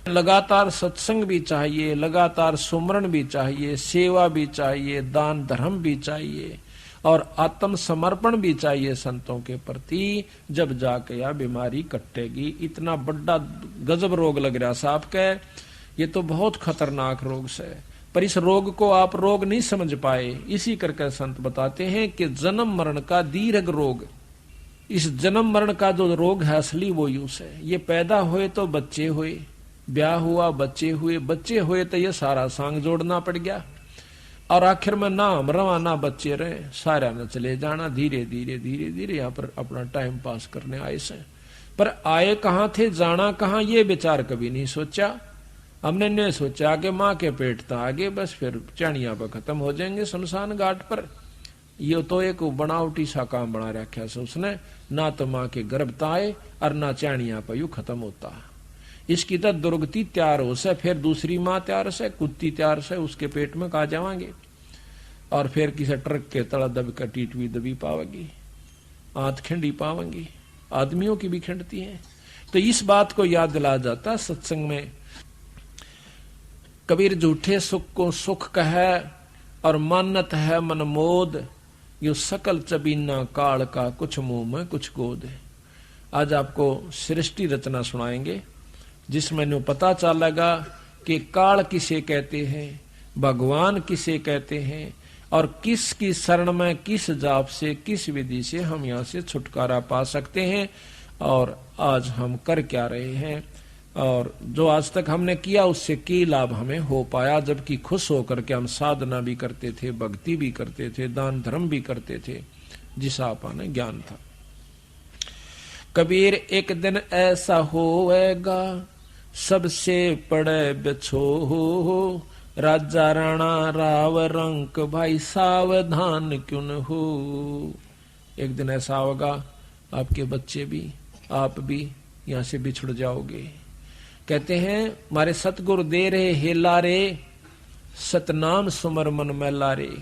लगातार सत्संग भी चाहिए, लगातार सुमरण भी चाहिए, सेवा भी चाहिए, दान धर्म भी चाहिए, और आत्म समर्पण भी चाहिए संतों के प्रति। जब जाके यह बीमारी कटेगी। इतना बड़ा गजब रोग लग रहा साहब के, ये तो बहुत खतरनाक रोग से। पर इस रोग को आप रोग नहीं समझ पाए, इसी करके संत बताते हैं कि जन्म मरण का दीर्घ रोग। इस जन्म मरण का जो रोग है असली वो यूं है। ये पैदा हुए तो बच्चे हुए, ब्याह हुआ बच्चे हुए, बच्चे हुए तो ये सारा सांग जोड़ना पड़ गया, और आखिर में ना हम रवा ना बच्चे रहे, सारा न चले जाना। धीरे धीरे धीरे धीरे यहाँ पर अपना टाइम पास करने आए से, पर आए कहाँ थे जाना कहाँ ये विचार कभी नहीं सोचा। हमने नहीं सोचा कि माँ के पेट था आगे, बस फिर चाणिया पर खत्म हो जाएंगे शमशान घाट पर। ये तो एक बनावटी सा काम बना रखा से उसने, ना तो माँ के गर्भ आए और ना चाणिया पर यू खत्म होता। इसकी तो दुर्गति तैयार हो से, फिर दूसरी माँ तैयार से, कुत्ती तैयार से, उसके पेट में कहा जावांगे, और फिर किसी ट्रक के तला दब कर टीटवी दबी पावेगी, आंत खिंडी पावेंगी। आदमियों की भी खिंडती है। तो इस बात को याद दिला जाता सत्संग में। कबीर झूठे सुख को सुख कहे, और मानत है मनमोद, यो सकल चबीना काल का, कुछ मुंह में कुछ गोद। आज आपको सृष्टि रचना सुनाएंगे जिसमें नो पता चलेगा कि काल किसे कहते हैं, भगवान किसे कहते हैं, और किसकी शरण में किस जाप से किस विधि से हम यहाँ से छुटकारा पा सकते हैं, और आज हम कर क्या रहे हैं, और जो आज तक हमने किया उससे क्या लाभ हमें हो पाया। जबकि खुश होकर के हम साधना भी करते थे, भक्ति भी करते थे, दान धर्म भी करते थे, जिसा आपने ज्ञान था। कबीर एक दिन ऐसा होएगा, सबसे पड़े बिछो हो, राजा राणा राव रंक, भाई सावधान क्यों न हो। एक दिन ऐसा होगा आपके बच्चे भी आप भी यहाँ से बिछुड़ जाओगे। कहते हैं हमारे सतगुरु दे रहे हेला रे, सतनाम सुमर मन मैला रे।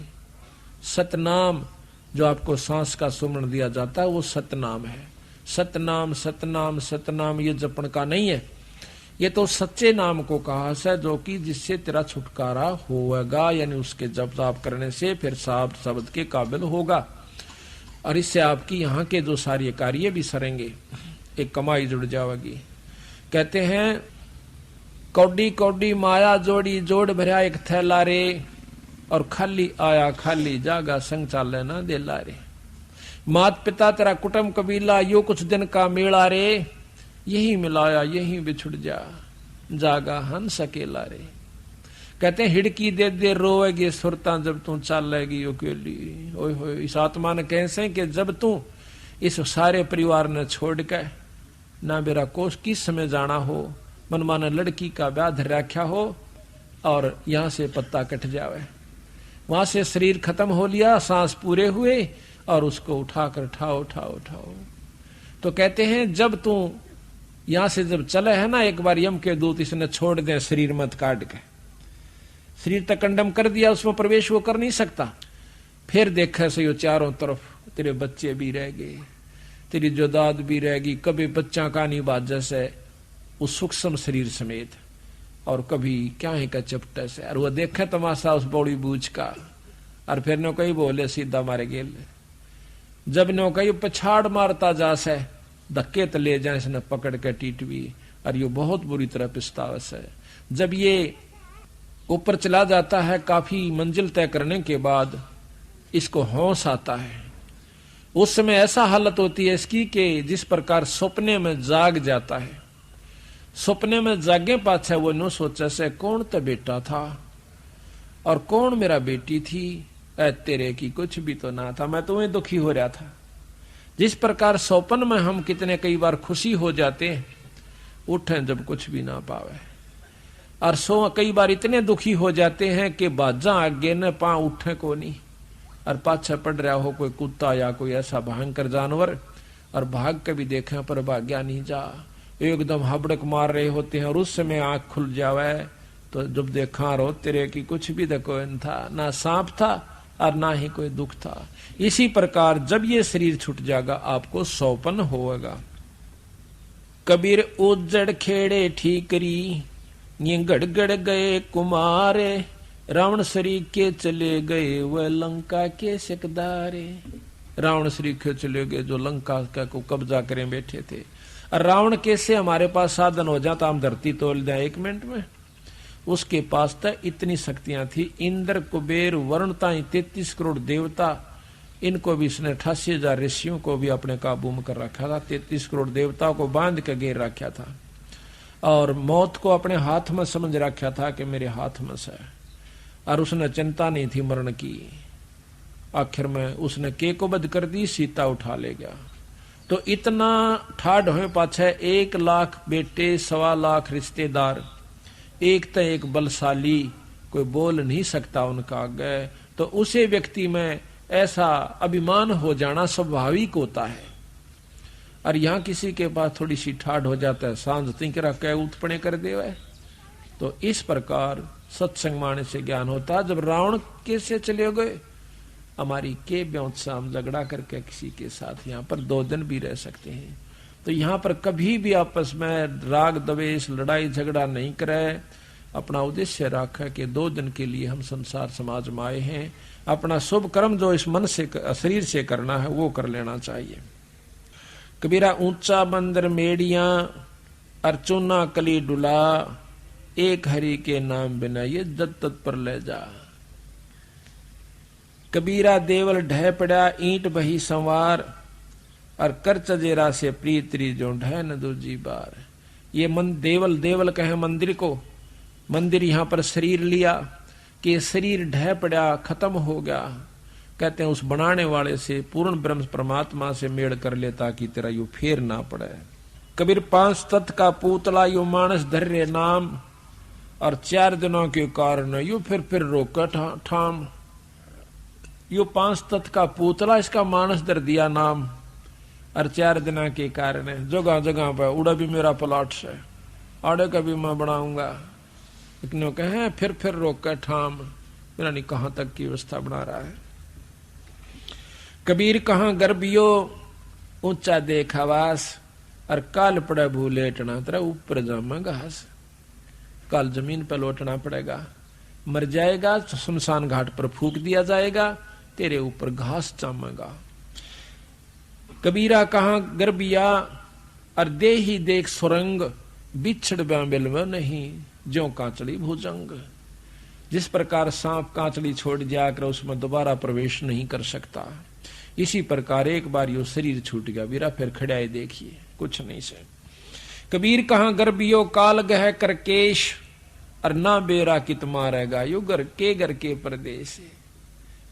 सतनाम जो आपको सांस का सुमरण दिया जाता है वो सतनाम है। सतनाम सतनाम सतनाम ये जपन का नहीं है, ये तो सच्चे नाम को कहा है, जो कि जिससे तेरा छुटकारा होगा, यानी उसके जप जाप करने से फिर साब शब्द के काबिल होगा, और इससे आपकी यहाँ के जो सारे कार्य भी सरेंगे, एक कमाई जुड़ जाएगी। कहते हैं कौडी कौडी माया जोड़ी, जोड़ भरा एक थैला रे, और खाली आया खाली जागा, संग चाले ना देला रे। मात पिता तेरा कुटुंब कबीला, यो कुछ दिन का मेला रे, यही मिलाया यही बिछुड़ जा, जागा हंस अकेला रे। कहते हैं हिड़की दे दे रोएगी सुरता, जब तू चालेगी अकेली। ओए होए, इस आत्मा ने कैसे कि जब तू इस सारे परिवार ने छोड़ के ना मेरा कोष किस समय जाना हो, मनमाना लड़की का ब्याह धर रखा हो और यहां से पत्ता कट जावे, वहां से शरीर खत्म हो लिया, सांस पूरे हुए और उसको उठाकर उठाओ उठाओ उठाओ। तो कहते हैं जब तू यहां से जब चले है ना, एक बार यम के दूत इसने छोड़ दे शरीर मत काट के, शरीर तक कंडम कर दिया, उसमें प्रवेश वो कर नहीं सकता। फिर देखा से यो चारों तरफ तेरे बच्चे भी रह गए, तेरी जोदाद भी रहेगी, कभी बच्चा का नहीं बाजा से उस सूक्ष्म शरीर समेत, और कभी क्या है का चपटा से। और वो देखा तमाशा उस बौड़ी बूझ का, और फिर नो कही बोले सीधा मारे गेल। जब नो कही पछाड़ मारता जा से धक्के तो ले जाए इसने पकड़ के टीटवी, और ये बहुत बुरी तरह पिस्तावस है। जब ये ऊपर चला जाता है काफी मंजिल तय करने के बाद इसको होश आता है, उस समय ऐसा हालत होती है इसकी कि जिस प्रकार सपने में जाग जाता है। सपने में जागे पाछे वो नो सोचा से कौन तो बेटा था और कौन मेरा बेटी थी, ऐ तेरे की कुछ भी तो ना था, मैं तुम्हें दुखी हो रहा था। जिस प्रकार सौपन में हम कितने कई बार खुशी हो जाते हैं, उठे जब कुछ भी ना पावे, और सो कई बार इतने दुखी हो जाते हैं कि बाजा आगे न पा उठे को नहीं, और पाछे पड़ रहा हो कोई कुत्ता या कोई ऐसा भयंकर जानवर, और भाग के भी देखे पर भाग्या नहीं जा, एकदम हबड़क मार रहे होते हैं, और उस समय आंख खुल जावे तो जब देखा रो तेरे की कुछ भी देखो न था, ना सांप था और ना ही कोई दुख था। इसी प्रकार जब ये शरीर छूट जाएगा आपको सौपन होगा। कबीर उज्जड़ खेड़े ठीकरी ये गड़गड़ गए कुमारे, रावण श्री के चले गए वह लंका के सिकदारे। रावण श्री के चले गए जो लंका का को कब्जा करे बैठे थे। और रावण कैसे हमारे पास साधन हो जाता, हम धरती तोल दें 1 मिनट में। उसके पास तो इतनी शक्तियां थी, इंद्र कुबेर वरुण ताई 33 करोड़ देवता, इनको भी इसने 88,000 ऋषियों को भी अपने काबू में कर रखा था। 33 करोड़ देवताओं को बांध के घेर रखा था, और मौत को अपने हाथ में समझ रखा था कि मेरे हाथ में से। और उसने चिंता नहीं थी मरण की। आखिर में उसने के को बध कर दी, सीता उठा ले गया। तो इतना ठाड हुए पाछे 1 लाख बेटे, 1.25 लाख रिश्तेदार, एक तो एक बलशाली, कोई बोल नहीं सकता उनका आगे। तो उसे व्यक्ति में ऐसा अभिमान हो जाना स्वाभाविक होता है। और यहां किसी के पास थोड़ी सी ठाड हो जाता है, सांझ तिंकरा कह उत्पने कर देवे। तो इस प्रकार सत्संग माने से ज्ञान होता है। जब रावण कैसे चले गए, हमारी के ब्योत शाम झगड़ा करके किसी के साथ यहाँ पर 2 दिन भी रह सकते हैं। तो यहाँ पर कभी भी आपस में राग द्वेष लड़ाई झगड़ा नहीं करे, अपना उद्देश्य रखा कि 2 दिन के लिए हम संसार समाज में आए हैं, अपना शुभ कर्म जो इस मन से शरीर से करना है वो कर लेना चाहिए। कबीरा ऊंचा बंदर मेड़िया अर्चुना कली डुला, एक हरि के नाम बिना ये जद तत् पर ले जा। कबीरा देवल ढह पड़ा ईंट बही संवार, और कर चजेरा से प्रीतरी जो ढह न दूजी बार। ये मन देवल, देवल कहे मंदिर को, मंदिर यहाँ पर शरीर लिया कि शरीर ढह पड़ा खत्म हो गया। कहते हैं उस बनाने वाले से, पूर्ण ब्रह्म परमात्मा से मेल कर ले ताकि तेरा यू फेर ना पड़े। कबीर 5 तत्व का पूतला यू मानस धर्य नाम, और 4 दिनों के कारण यू फिर रोका ठाम। यो 5 तत्व का पूतला, इसका मानस धर दिया नाम, और 4 दिना के कारण जगह जगह पर उड़ा भी मेरा प्लाट से, आड़े का भी मैं बनाऊंगा। इतने कहे फिर रोक कर ठाम, मेरा नहीं कहां तक की व्यवस्था बना रहा है। कबीर कहां गर्भियो ऊंचा देख आवास, और काल पड़े भूलेटना तेरा ऊपर जामा घास। काल जमीन पर लौटना पड़ेगा, मर जाएगा तो शमशान घाट पर फूक दिया जाएगा, तेरे ऊपर घास जामेगा। कबीरा कहां गर्बिया और दे ही देख सुरंग, बिछड़ बिल में नहीं ज्यो कांचड़ी भुजंग। जिस प्रकार सांप कांचड़ी छोड़ जाकर उसमें दोबारा प्रवेश नहीं कर सकता, इसी प्रकार एक बार यो शरीर छूट गया बीरा, फिर खड़ाए देखिए कुछ नहीं से। कबीर कहां गर्बियो काल गह करकेश, और ना बेरा कित मारेगा यो घर के परदेश।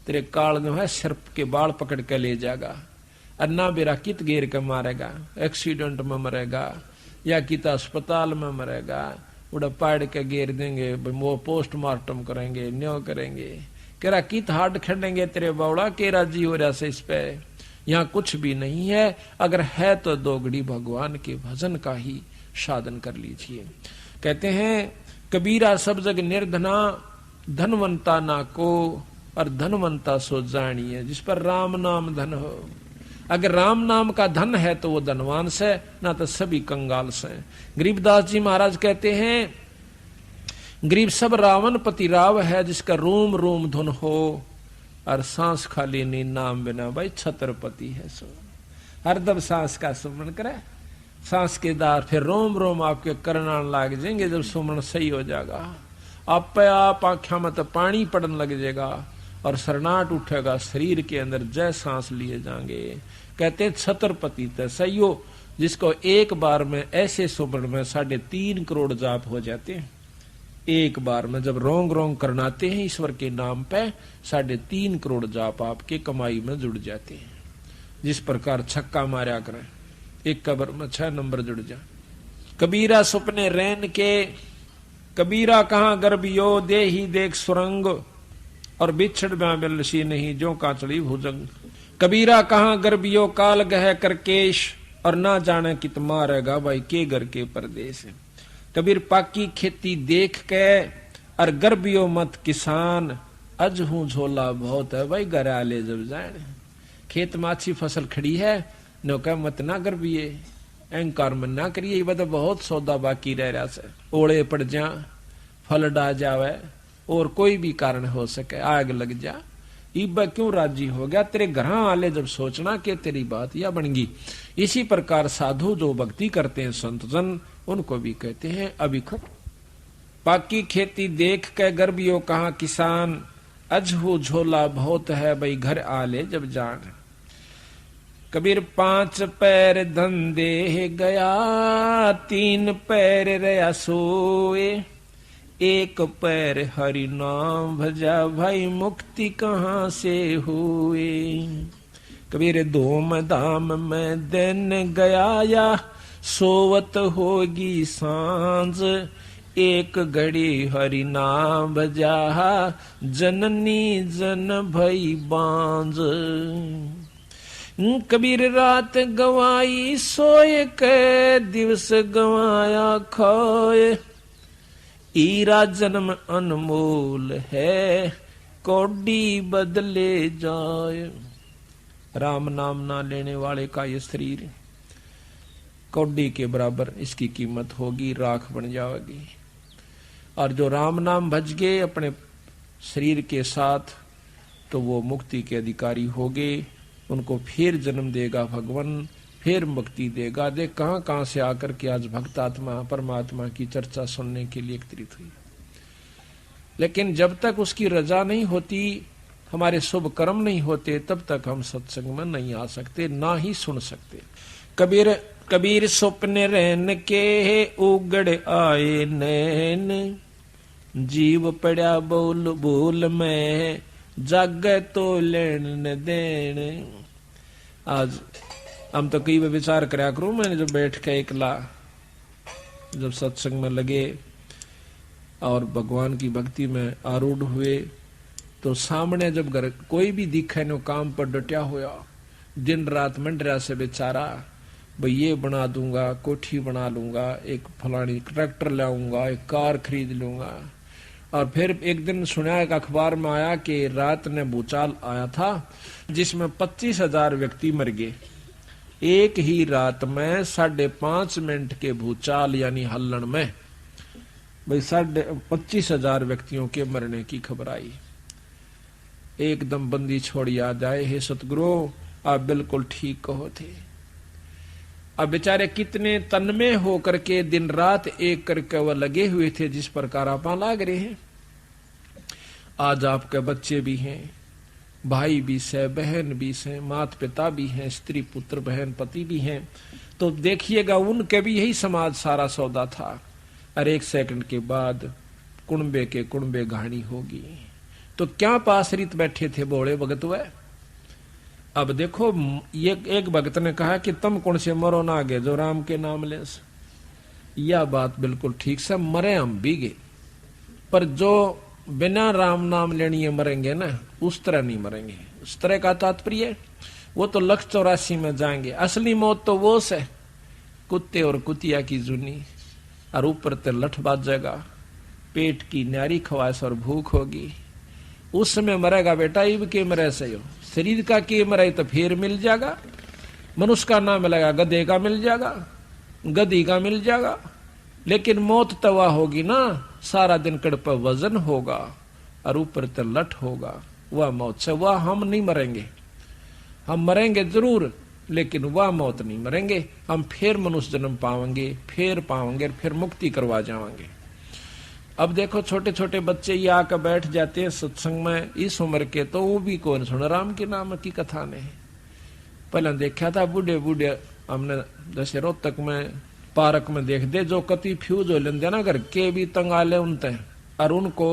तेरे काल जो है सर्प के बाल पकड़ के ले जाएगा, और ना बेरा कित घेर के मारेगा, एक्सीडेंट में मरेगा या किता अस्पताल में मरेगा, उड़ा पाड़ के घेर देंगे, वो पोस्टमार्टम करेंगे, न्यो करेंगे, केरा कित हार्ट खेलेंगे तेरे बावड़ा, केरा जी हो रहा से इस पे। यहाँ कुछ भी नहीं है, अगर है तो दोगड़ी भगवान के भजन का ही साधन कर लीजिए। कहते हैं कबीरा सब जग निर्धना, धनवंता ना को, और धनवंता सो जानिए जिस पर राम नाम धन हो। अगर राम नाम का धन है तो वो धनवान से, ना तो सभी कंगाल से। गरीबदास जी महाराज कहते हैं गरीब सब रावण पति राव है, जिसका रोम रोम धुन हो, और सांस खाली नी नाम बिना भाई छत्रपति है सो। हरदम सांस का सुमरण करे, सांस के दार फिर रोम रोम आपके करना लग जाएंगे। जब सुमरण सही हो जाएगा, आप आंखों में तो पानी पड़ने लग जाएगा और सरनाट उठेगा शरीर के अंदर, जय सांस लिए जाएंगे। कहते छत्रपति तो सही हो, जिसको एक बार में ऐसे सुमरण में 3.5 करोड़ जाप हो जाते हैं। एक बार में जब रोंग रोंग करनाते हैं ईश्वर के नाम पे, 3.5 करोड़ जाप आपके कमाई में जुड़ जाते हैं। जिस प्रकार छक्का मारा करें, एक कबर में 6 नंबर जुड़ जाए। कबीरा सुपने रैन के, कबीरा कहाँ गर्भियो, दे ही देख सुरंग, और बिछड़ बिलसी नहीं जो काचड़ी भुजंग। कबीरा कहाँ गर्भियो, काल गह करकेश, और ना जाने कित मारेगा भाई के घर के परदेश। कबीर पाकी खेती देख के, और गर्भियो मत किसान, अज हूं झोला बहुत है भाई घर आले जब जाए। खेत में अच्छी फसल खड़ी है, नौका मत ना गर्भिये, अहंकार मन ना करिए, वह तो बहुत सौदा बाकी रह रहा से। ओले पड़ जा, फल डा जावे, और कोई भी कारण हो सके, आग लग जा, इब क्यों राजी हो गया, तेरे घर आले जब सोचना कि तेरी बात या बनगी। इसी प्रकार साधु जो भक्ति करते हैं संत जन, उनको भी कहते हैं अभिखट। पाकी खेती देख के गर्भियो कहाँ किसान, अजहू झोला बहुत है भाई घर आले जब जान। कबीर 5 पैर धंधे गया, 3 पैर रया सोए, 1 पैर हरि नाम भजा, भाई मुक्ति कहाँ से हुए। कबीर 2 धाम में दिन गया, या सोवत होगी सांझ, 1 घड़ी हरि नाम भजा, जननी जन भई बांझ। कबीर रात गवाई सोए के, दिवस गवाया खोए, ईरा जन्म अनमोल है, कौड़ी बदले जाए। राम नाम ना लेने वाले का ये शरीर कौड़ी के बराबर इसकी कीमत होगी, राख बन जाएगी। और जो राम नाम भज गए अपने शरीर के साथ, तो वो मुक्ति के अधिकारी होगे। उनको फिर जन्म देगा भगवान, फिर मुक्ति देगा। देख कहां कहां से आकर के आज भक्त आत्मा परमात्मा की चर्चा सुनने के लिए एकत्रित हुई। लेकिन जब तक उसकी रजा नहीं होती, हमारे शुभ कर्म नहीं होते, तब तक हम सत्संग में नहीं आ सकते, ना ही सुन सकते। कबीर सुपने रहन के, उगड़ आए नैन, जीव पड़ा बोल बोल में, जागे तो लेन न देन। आज हम तो कई विचार कराया करूं, मैंने जो बैठ के एकला जब सत्संग में लगे और भगवान की भक्ति में आरूढ़ हुए, तो सामने जब घर कोई भी दिखे नो काम पर डटा हुआ, दिन रात मंडरा से बेचारा, भाई ये बना दूंगा, कोठी बना लूंगा, एक फलानी ट्रैक्टर लाऊंगा, एक कार खरीद लूंगा। और फिर एक दिन सुना, एक अखबार में आया कि रात ने भूचाल आया था जिसमें 25,000 व्यक्ति मर गए। एक ही रात में 5.5 मिनट के भूचाल यानी हल्लण में भाई 25,000 व्यक्तियों के मरने की खबर आई। एकदम बंदी छोड़ याद आए, हे सतगुरु आप बिल्कुल ठीक कहो थे। अब बेचारे कितने तन्मय होकर के दिन रात एक करके वह लगे हुए थे, जिस प्रकार आप लाग रहे हैं। आज आपके बच्चे भी हैं, भाई भी से, बहन भी से, माता पिता भी हैं, स्त्री पुत्र बहन पति भी हैं, तो देखिएगा उनके भी यही समाज सारा सौदा था। और 1 सेकंड के बाद कुणबे के कुणबे घाणी होगी। तो क्या पासरित बैठे थे बोले भगत वह। अब देखो, ये एक भगत ने कहा कि तुम कौन से मरो ना आगे जो राम के नाम ले। यह बात बिल्कुल ठीक से, मरे हम भी गए, पर जो बिना राम नाम लेने मरेंगे ना, उस तरह नहीं मरेंगे। उस तरह का तात्पर्य वो तो 184 में जाएंगे। असली मौत तो वो से कुत्ते और कुतिया की जुनी, और ऊपर ते लठ बाजेगा, पेट की न्यारी ख्वाहिश और भूख होगी, उस समय मरेगा बेटा। इब के मरे से हो, शरीर का के मरे तो फिर मिल जाएगा, मनुष्य का ना मिलेगा, गधे का मिल जाएगा, गधी का मिल जाएगा, लेकिन मौत तवा होगी ना, सारा दिन कड़ पर वजन होगा और ऊपर ते लठ होगा, वह मौत से वह हम नहीं मरेंगे। हम मरेंगे जरूर, लेकिन वह मौत नहीं मरेंगे। हम फिर मनुष्य जन्म पाएंगे, फिर मुक्ति करवा जाएंगे। अब देखो छोटे छोटे बच्चे ये आकर बैठ जाते हैं सत्संग में इस उम्र के, तो वो भी कौन सुन राम के नाम की कथा ने। पहले देखा था बूढ़े बूढ़े, हमने जैसे रोहतक में पार्क में देख दे, जो कति फ्यूज हो लेंगे ना घर के भी तंगाले उनते, और उनको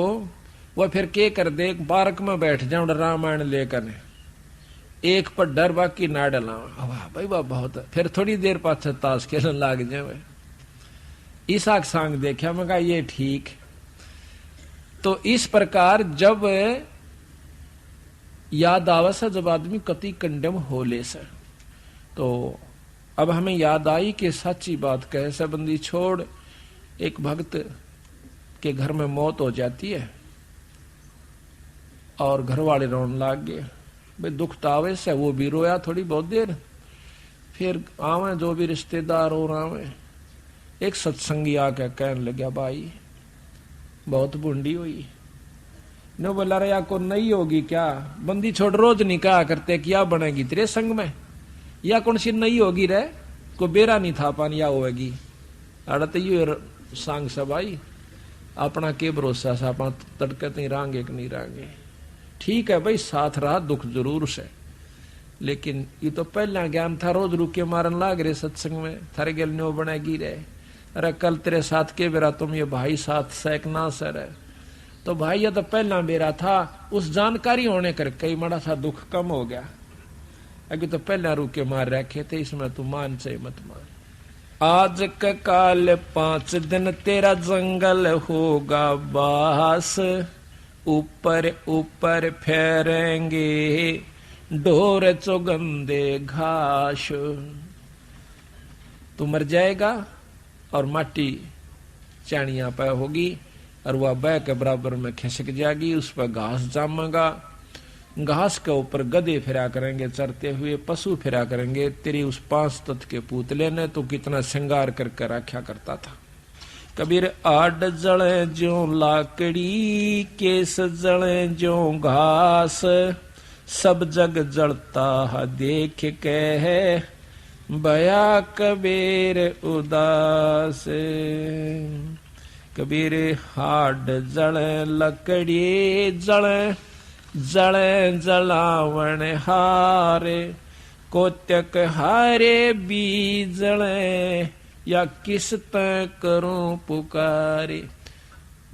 वह फिर के कर दे, पार्क में बैठ जाऊं रामायण लेकर, एक पर डर बाकी ना डला, वाह भाई वाह बहुत, फिर थोड़ी देर पास ताश खेलने लाग जाए। ईसा सांग देखा, मैं कहा ये ठीक। तो इस प्रकार जब याद आवे से, जब आदमी कति कंडम हो ले से, तो अब हमें याद आई कि सच्ची बात कहे से बंदी छोड़, एक भक्त के घर में मौत हो जाती है और घर वाले रोने लाग गए। भाई दुख तो आवे से, वो भी रोया थोड़ी बहुत देर, फिर आवे जो भी रिश्तेदार हो आवे। एक सत्संगी आके कहने लगा, भाई बहुत बूंदी हुई नो, बोला रहा को नहीं होगी क्या, बंदी छोड़ रोज नहीं कहा करते क्या बनेगी तेरे संग में, या कौन सी नहीं होगी रे, को बेरा नहीं था पानी या होगी। अड़ते ये सांग से भाई अपना के भरोसा से, अपना तड़के नहीं रांगे कि नहीं रांगे। ठीक है भाई साथ रहा दुख जरूर से, लेकिन ये तो पहला ज्ञान था, रोज रुके मारन लाग रहे सत्संग में, थारे गेल नो बनेगी रे, अरे कल तेरे साथ के बेरा तुम ये भाई साथ सैकना सर है, तो भाई ये तो पहला बेरा था, उस जानकारी होने कर कई बड़ा सा दुख कम हो गया। अभी तो पहला रुके मार रखे थे, इसमें तू मान से मत मान। आज का काल 5 दिन तेरा जंगल होगा बास, ऊपर ऊपर फेरेंगे ढोर चौगंदे घास। तू मर जाएगा और माटी चाणिया पे होगी, और वह बह के बराबर में खिसक जाएगी, उस पर घास जामेगा, घास के ऊपर गधे फिरा करेंगे चरते हुए, पशु फिरा करेंगे। तेरी उस 5 तत्व के पुतले ने तो कितना श्रृंगार करके रखा करता था। कबीर आड जले ज्यों लाकड़ी, केस जले ज्यों घास, सब जग जलता है देख के है, भया कबीर उदास। कबीर हाड जले लकड़ी जले, जले जलावण हारे, कोत्यक हारे बीजले, या किस तय करूं पुकारे।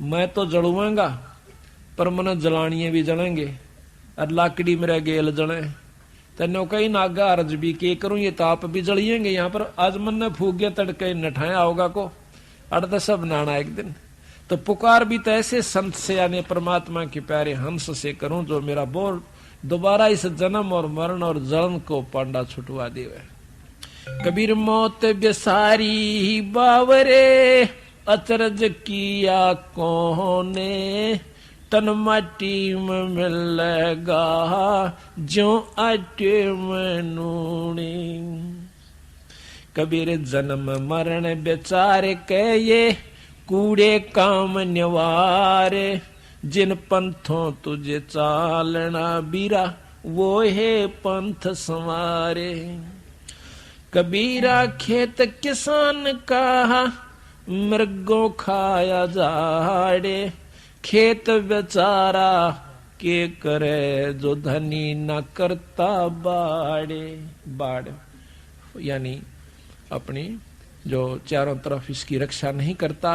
मैं तो जलूंगा पर मन जलानिए भी जलेंगे, और लाकड़ी मेरे गेल जले, तेनो कई नागा अर्ज भी के करूं, ये ताप भी जलिएंगे। यहाँ पर आज मन ने फूक गया तड़के नठाया होगा को, अड़ सब नाना एक दिन। तो पुकार भी तो ऐसे संत से यानी परमात्मा के प्यारे हंस से करूं, जो मेरा बोल दोबारा इस जन्म और मरण और जलन को पांडा छुटवा देवे। कबीर मौत बेसारी बावरे, अचरज किया कोने, तन माटी में मिलेगा जो आटे में नूनी। कबीर जन्म मरण बेचारे के ये कूड़े काम निवारे, जिन पंथों तुझे चालना बीरा, वो है पंथ संवारे। कबीरा खेत किसान का मृगों खाया जाड़े, खेत बेचारा के करे जो धनी न करता बाड़े। बाड़ यानी अपनी जो चारों तरफ इसकी रक्षा नहीं करता,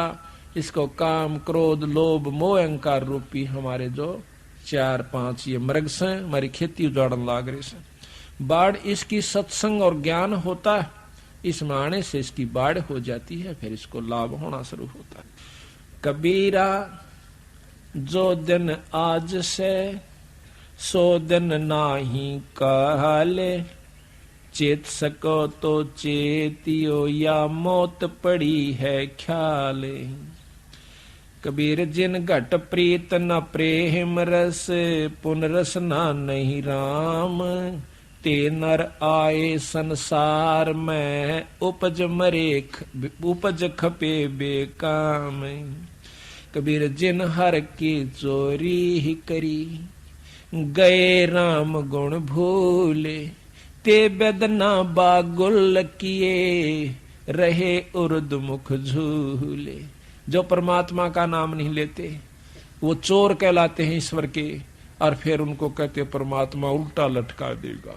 इसको काम क्रोध लोभ मोह अहंकार रूपी हमारे जो 4-5 ये मृग से हमारी खेती उजाड़न लाग रही से। बाढ़ इसकी सत्संग और ज्ञान होता है इस माने से इसकी बाढ़ हो जाती है, फिर इसको लाभ होना शुरू होता है। कबीरा जो दिन आज से सो दिन नाही काले, चेत सको तो चेतियो या मौत पड़ी है ख्याले। कबीर जिन घट प्रीत न प्रेम रस, पुन रसना नहीं राम, ते नर आए संसार में उपज मरे उपज खपे बेकाम। कबीर जिन हर की चोरी ही करी, गए राम गुण भूले, ते बेदना बागुल किए, रहे उर्द मुख झूले। जो परमात्मा का नाम नहीं लेते वो चोर कहलाते हैं ईश्वर के, और फिर उनको कहते परमात्मा उल्टा लटका देगा।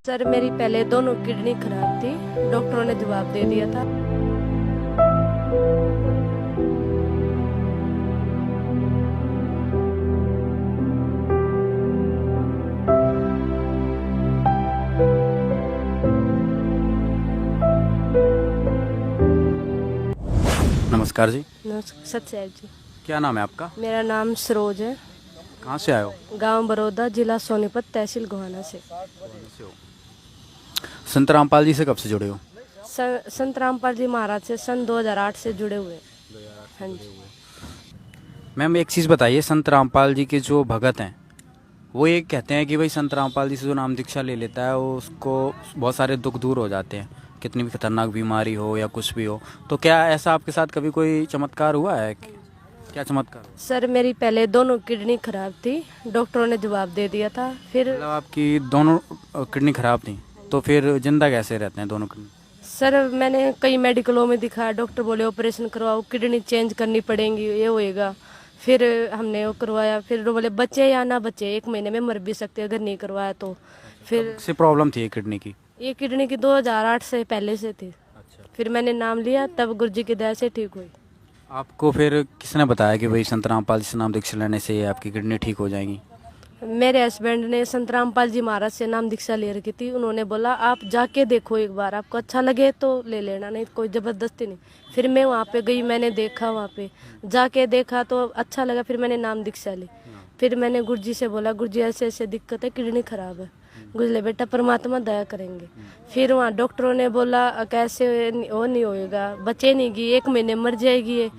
सर मेरी पहले दोनों किडनी खराब थी, डॉक्टरों ने जवाब दे दिया था। नमस्कार जी। नमस्कार सत्य जी। क्या नाम है आपका? मेरा नाम सरोज है। कहाँ से आए हो? गांव बड़ौदा, जिला सोनीपत, तहसील गोहाना से। संत रामपाल जी से कब से जुड़े हो? संत रामपाल जी महाराज से सन 2008 से जुड़े हुए। हाँ जी। मैम एक चीज़ बताइए, संत रामपाल जी के जो भगत हैं वो ये कहते हैं कि भाई संत रामपाल जी से जो नाम दीक्षा ले लेता है वो उसको बहुत सारे दुख दूर हो जाते हैं, कितनी भी खतरनाक बीमारी हो या कुछ भी हो। तो क्या ऐसा आपके साथ कभी कोई चमत्कार हुआ है? क्या चमत्कार? सर मेरी पहले दोनों किडनी खराब थी, डॉक्टरों ने जवाब दे दिया था। फिर मतलब आपकी दोनों किडनी खराब थी, तो फिर जिंदा कैसे रहते हैं दोनों किडनी? सर मैंने कई मेडिकलों में दिखाया, डॉक्टर बोले ऑपरेशन करवाओ, किडनी चेंज करनी पड़ेगी, ये होएगा। फिर हमने वो करवाया, फिर बोले बच्चे या ना बच्चे 1 महीने में मर भी सकते अगर नहीं करवाया तो। फिर से प्रॉब्लम थी किडनी की? ये किडनी की 2008 से पहले से थी। अच्छा। फिर मैंने नाम लिया, तब गुरुजी की दया से ठीक हुई। आपको फिर किसने बताया कि भाई संत रामपाल जी से नाम दीक्षा लेने से आपकी किडनी ठीक हो जाएगी? मेरे हस्बैंड ने संत रामपाल जी महाराज से नाम दीक्षा ले रखी थी। उन्होंने बोला आप जाके देखो एक बार, आपको अच्छा लगे तो ले लेना, नहीं कोई जबरदस्ती नहीं। फिर मैं वहाँ पे गई, मैंने देखा, वहाँ पे जाके देखा तो अच्छा लगा। फिर मैंने नाम दीक्षा ली। फिर मैंने गुरुजी से बोला गुरुजी ऐसे ऐसे दिक्कत है, किडनी खराब है। गुजले बेटा परमात्मा दया करेंगे। फिर वहाँ डॉक्टरों ने बोला कैसे वो नहीं होएगा, बचे नहीं गी, 1 महीने मर जाएगी ये।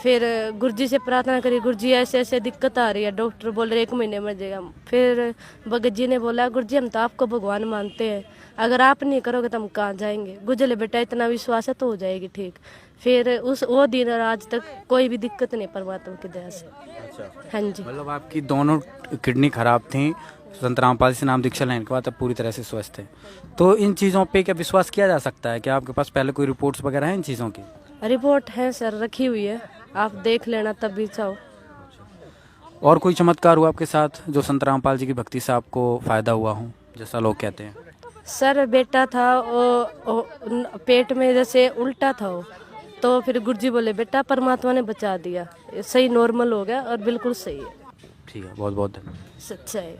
फिर गुरुजी से प्रार्थना करी, गुरुजी ऐसे ऐसे दिक्कत आ रही है, डॉक्टर बोल रहे 1 महीने मर जाएगा। फिर भगत जी ने बोला गुरुजी हम तो आपको भगवान मानते हैं, अगर आप नहीं करोगे तो हम कहाँ जाएंगे। गुजले बेटा इतना विश्वास है तो हो जाएगी ठीक। फिर वो दिन और आज तक कोई भी दिक्कत नहीं परमात्मा की दया से। अच्छा। हाँ जी। मतलब आपकी दोनों किडनी खराब थी, संत रामपाल से नाम दीक्षा लेने के बाद अब पूरी तरह से स्वस्थ है। तो इन चीज़ों पे क्या विश्वास किया जा सकता है? क्या आपके पास पहले कोई रिपोर्ट्स वगैरह हैं इन चीज़ों की? रिपोर्ट है सर, रखी हुई है, आप देख लेना तब भी चाहो। और कोई चमत्कार हुआ आपके साथ जो संत रामपाल जी की भक्ति से आपको फायदा हुआ हो, जैसा लोग कहते हैं? सर बेटा था पेट में जैसे उल्टा था वो, तो फिर गुरुजी बोले बेटा परमात्मा ने बचा दिया, सही नॉर्मल हो गया और बिल्कुल सही है। ठीक है, बहुत बहुत धन्यवाद। सच्चा है।